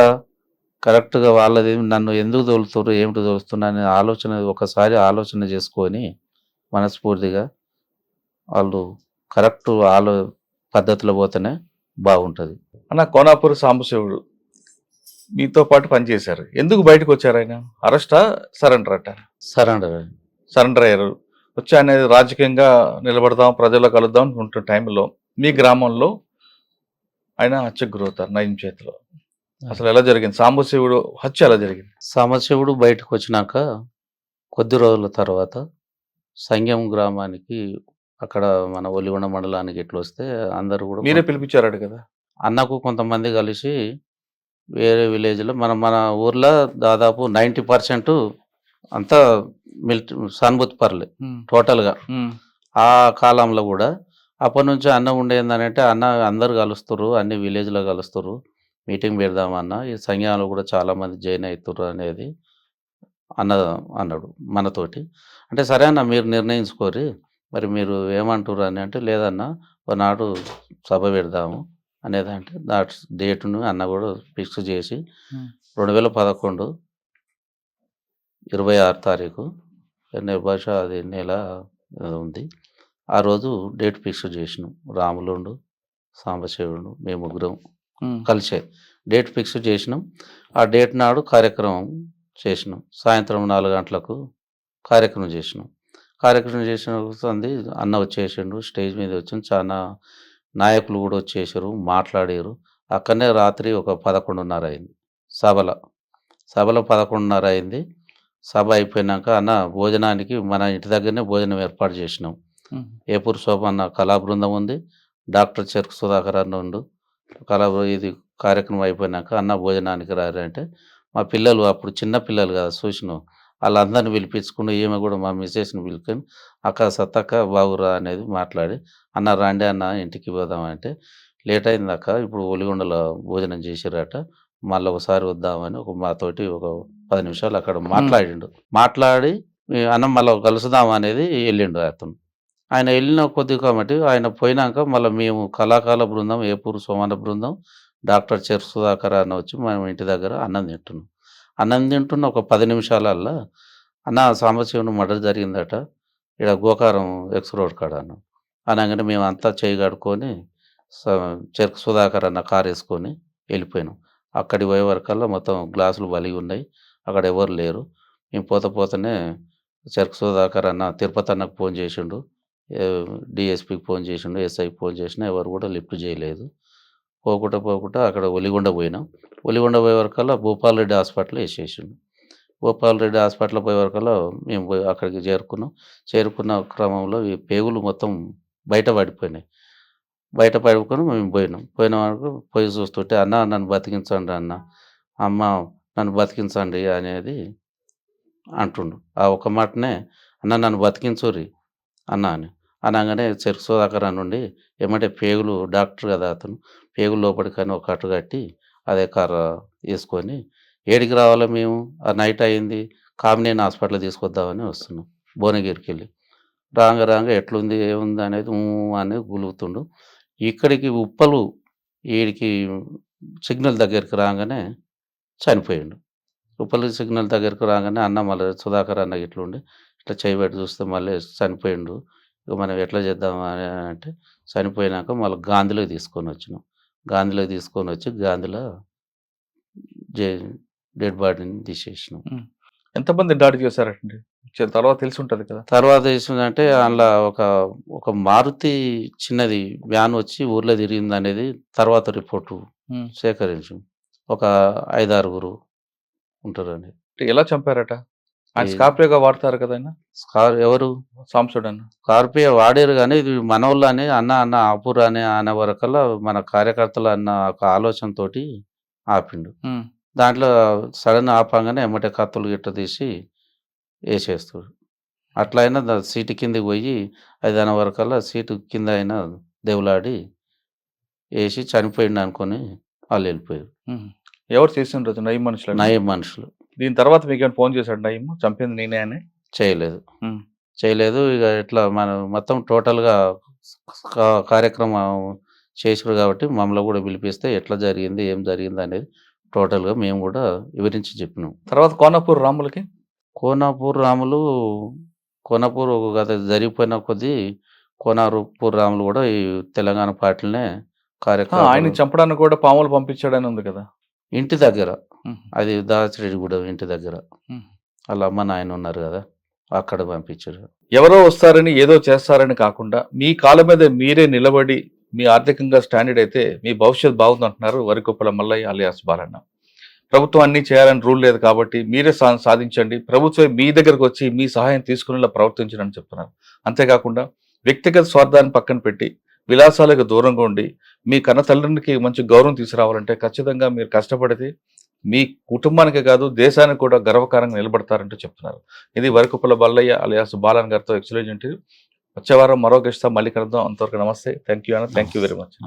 కరెక్ట్గా వాళ్ళది నన్ను ఎందుకు తోలుతారు ఏమిటి తోలుతున్నా అనే ఆలోచన ఒకసారి ఆలోచన చేసుకొని మనస్ఫూర్తిగా వాళ్ళు కరెక్ట్ పద్ధతిలో పోతేనే బాగుంటుంది. అన్న, కోనాపూర్ సాంబశివుడు మీతో పాటు పనిచేశారు. ఎందుకు బయటకు వచ్చారు ఆయన? అరెస్టా సరెండర్ అంటారు? సరెండర్ అయ్యారు. వచ్చి అనేది రాజకీయంగా నిలబడదాం, ప్రజల్లో కలుద్దాం అనుకుంటున్న టైంలో మీ గ్రామంలో ఆయన హత్యకు గురవుతారు నయం చేతిలో. అసలు ఎలా జరిగింది? సాంబశివుడు హత్య ఎలా జరిగింది? సాంబశివుడు బయటకు వచ్చినాక కొద్ది రోజుల తర్వాత సంగం గ్రామానికి, అక్కడ మన ఒలిగొండ మండలానికి ఎట్లా వస్తే అందరు కూడా మీరే పిలిపించారు కదా. అన్నకు కొంతమంది కలిసి వేరే విలేజ్లో మన ఊర్లో దాదాపు 90% అంతా సానుభూతి పర్లే టోటల్గా. ఆ కాలంలో కూడా అప్పటి నుంచి అన్న ఉండేందనంటే అన్న అందరు కలుస్తారు, అన్ని విలేజ్లో కలుస్తారు, మీటింగ్ పెడదామన్న, ఈ సంఘాలు కూడా చాలామంది జాయిన్ అవుతారు అనేది అన్నాడు మనతోటి. అంటే సరే అన్న మీరు నిర్ణయించుకోరి, మరి మీరు ఏమంటారు అని అంటే, లేదన్నా ఒకనాడు సభ పెడదాము అనేది. అంటే డేటును అన్న కూడా ఫిక్స్ చేసి 2011 26 తారీఖు బహుశా అది నెల ఉంది. ఆ రోజు డేట్ ఫిక్స్ చేసినాం. రాములుండు, సాంబశివుడు, మేము ముగ్గురం కలిసే డేట్ ఫిక్స్ చేసినాం. ఆ డేట్ నాడు కార్యక్రమం చేసినాం. సాయంత్రం 4 గంటలకు కార్యక్రమం చేసినాం. కార్యక్రమం చేసిన అన్న వచ్చేసిండు, స్టేజ్ మీద వచ్చి చాలా నాయకులు కూడా వచ్చేసారు, మాట్లాడారు. అక్కడనే రాత్రి ఒక 11:30 అయింది. సభలో 11:30 అయింది. సభ అయిపోయినాక అన్న భోజనానికి మన ఇంటి దగ్గరనే భోజనం ఏర్పాటు చేసినాం. ఏపూర్ శోభ అన్న కళా బృందం ఉంది, డాక్టర్ చెరుకు సుధాకర్ అన్న ఉండు. ఇది కార్యక్రమం అయిపోయినాక అన్న భోజనానికి రారంటే మా పిల్లలు, అప్పుడు చిన్న పిల్లలు కదా చూసినాం, వాళ్ళందరినీ పిలిపించుకుని ఈమె కూడా మా మిస్సెస్ని పిలుచుకొని అక్క సత్తక్క బాగురా అనేది మాట్లాడి, అన్న రాండి అన్న ఇంటికి పోదామంటే, లేట్ అయింది అక్క, ఇప్పుడు ఒలిగొండలో భోజనం చేసిరట, మళ్ళీ ఒకసారి వద్దామని మాతోటి ఒక 10 నిమిషాలు అక్కడ మాట్లాడిండు. మాట్లాడి అన్న మళ్ళీ కలుసుదాం అనేది వెళ్ళిండు అతను. ఆయన వెళ్ళిన కొద్దిగా మట్టి ఆయన పోయినాక మళ్ళీ మేము కళాకాల బృందం, ఏపూరు సోమన్న బృందం, డాక్టర్ చెర్ సుధాకర్ అన్న వచ్చి మనం ఇంటి దగ్గర అన్నం తింటున్నాం. అన్నం తింటున్న ఒక 10 నిమిషాలల్లా అన్న సాంబశివుని మర్డర్ జరిగిందట ఇక్కడ గోకారం ఎక్స్ రోడ్ కాడ అన్న అనగానే మేము అంతా చేయగడుకొని చెరుకు సుధాకర్ అన్న కారు వేసుకొని వెళ్ళిపోయినాం. అక్కడికి పోయే వరకల్లా మొత్తం గ్లాసులు బలిగి ఉన్నాయి, అక్కడ ఎవరు లేరు. మేము పోతేనే చెరుకు సుధాకర్ అన్న తిరుపతి అన్నకు ఫోన్ చేసిండు, డిఎస్పికి ఫోన్ చేసిండు, ఎస్ఐకి ఫోన్ చేసినా ఎవరు కూడా లిఫ్ట్ చేయలేదు. పోకుండా అక్కడ ఒలిగొండ పోయినాం. ఒలిగొండ పోయే వరకల్లా భూపాల్ రెడ్డి హాస్పిటల్ వేసేసిండు. భూపాల్ రెడ్డి హాస్పిటల్ పోయే వరకల్లా మేము పోయి అక్కడికి చేరుకున్న క్రమంలో ఈ పేగులు మొత్తం బయట పడిపోయినాయి. బయట పడుకొని మేము పోయిన వరకు పోయి చూస్తుంటే అన్న నన్ను బతికించండి అన్న, అమ్మ నన్ను బతికించండి అనేది అంటుండు. ఆ ఒక్క మాటనే అన్న నన్ను బతికించుర్రి అన్న అని అనగానే చెరుకు సుధాకర్ నుండి ఏమంటే పేగులు డాక్టర్ కదా అతను, పేగులు లోపలికని ఒక కట్టు కట్టి అదే కర్ర వేసుకొని ఏడికి రావాలో మేము ఆ నైట్ అయింది కామినేని హాస్పిటల్ తీసుకొద్దామని వస్తున్నాం. భువనగిరికి వెళ్ళి రాంగ ఎట్లుంది ఏముంది అనేది అనేది గులుగుతుండు. ఇక్కడికి ఉప్పలు వీడికి సిగ్నల్ దగ్గరికి రాగానే చనిపోయిండు. ఉప్పలు సిగ్నల్ దగ్గరికి రాగానే అన్న మళ్ళీ సుధాకర్ అన్న ఇట్లుండి ఇట్లా చేయబెట్టి చూస్తే మళ్ళీ చనిపోయిండు, ఇక మనం ఎట్లా చేద్దాం అని అంటే చనిపోయినాక మళ్ళీ గాంధీలోకి తీసుకొని వచ్చినాం. గాంధీలోకి తీసుకొని వచ్చి గాంధీలో డెడ్ బాడీని తీసేసినాం. ఎంతమంది దాడి చేశారండి తర్వాత తెలిసి ఉంటుంది కదా? తర్వాత తెలిసిందంటే అందులో ఒక మారుతి చిన్నది వ్యాన్ వచ్చి ఊర్లో తిరిగింది అనేది తర్వాత రిపోర్టు సేకరించు. ఒక 5-6 ఉంటారని. ఎలా చంపారట? ఆయన స్కార్పియోగా వాడతారు కదా ఆయన? ఎవరు? సాంసుడు అన్న స్కార్పియో వాడారు కానీ ఇది మనోళ్ళు అని అన్న ఆపురా అని అనే వరకల్లా మన కార్యకర్తలు అన్న ఒక ఆలోచనతో ఆపిండు. దాంట్లో సడన్ ఆపంగానే ఎమ్మటే కత్తులు గిట్ట తీసి వేసేస్తాడు. అట్లా అయినా సీటు కిందకి పోయి 5 వరకల్లా సీటు కింద అయినా దేవులాడి వేసి చనిపోయిండు అనుకొని వాళ్ళు వెళ్ళిపోయారు. ఎవరు చేసిండ్రు? నయం మనుషులు. దీని తర్వాత మీకు ఫోన్ చేశాడు నయం చంపింది నేనే అని? చేయలేదు. ఇక ఇట్లా మనం మొత్తం టోటల్గా కార్యక్రమం చేసారు కాబట్టి మమ్మల్ని కూడా పిలిపిస్తే ఎట్లా జరిగింది ఏం జరిగింది అనేది టోటల్గా మేము కూడా వివరించి చెప్పినాం. తర్వాత కోనాపూర్ రాములు గత జరిగిపోయిన కొద్దీ కోనాపూర్ రాములు కూడా ఈ తెలంగాణ పార్టీలనే కార్యక్రమం ఆయన చంపడానికి కూడా పాములు పంపించాడని ఉంది కదా ఇంటి దగ్గర. అది దాచిరెడ్డిగూడెం ఇంటి దగ్గర వాళ్ళ అమ్మ నాయన ఉన్నారు కదా, అక్కడ పంపించారు. ఎవరో వస్తారని ఏదో చేస్తారని కాకుండా మీ కాళ్ళ మీద మీరే నిలబడి మీ ఆర్థికంగా స్టాండర్డ్ అయితే మీ భవిష్యత్ బాగుంది అంటున్నారు వరికొప్పల మల్లయ్య అలియాస్ బాలన్న. ప్రభుత్వం అన్ని చేయాలని రూల్ లేదు కాబట్టి మీరే సాధించండి, ప్రభుత్వం మీ దగ్గరకు వచ్చి మీ సహాయం తీసుకునేలా ప్రవర్తించండి చెప్తున్నారు. అంతేకాకుండా వ్యక్తిగత స్వార్థాన్ని పక్కన పెట్టి విలాసాలకు దూరంగా ఉండి మీ కన్న తల్లికి మంచి గౌరవం తీసుకురావాలంటే ఖచ్చితంగా మీరు కష్టపడితే మీ కుటుంబానికి కాదు దేశానికి కూడా గర్వకారంగా నిలబడతారంటూ చెప్తున్నారు. ఇది వరికొప్పల మల్లయ్య అలియాస్ బాలన్ గారితో ఎక్సలెంట్. వచ్చే వారం మరో గెస్ట్తో మళ్ళీ కలుద్దాం. అంతవరకు నమస్తే. Thank you very much.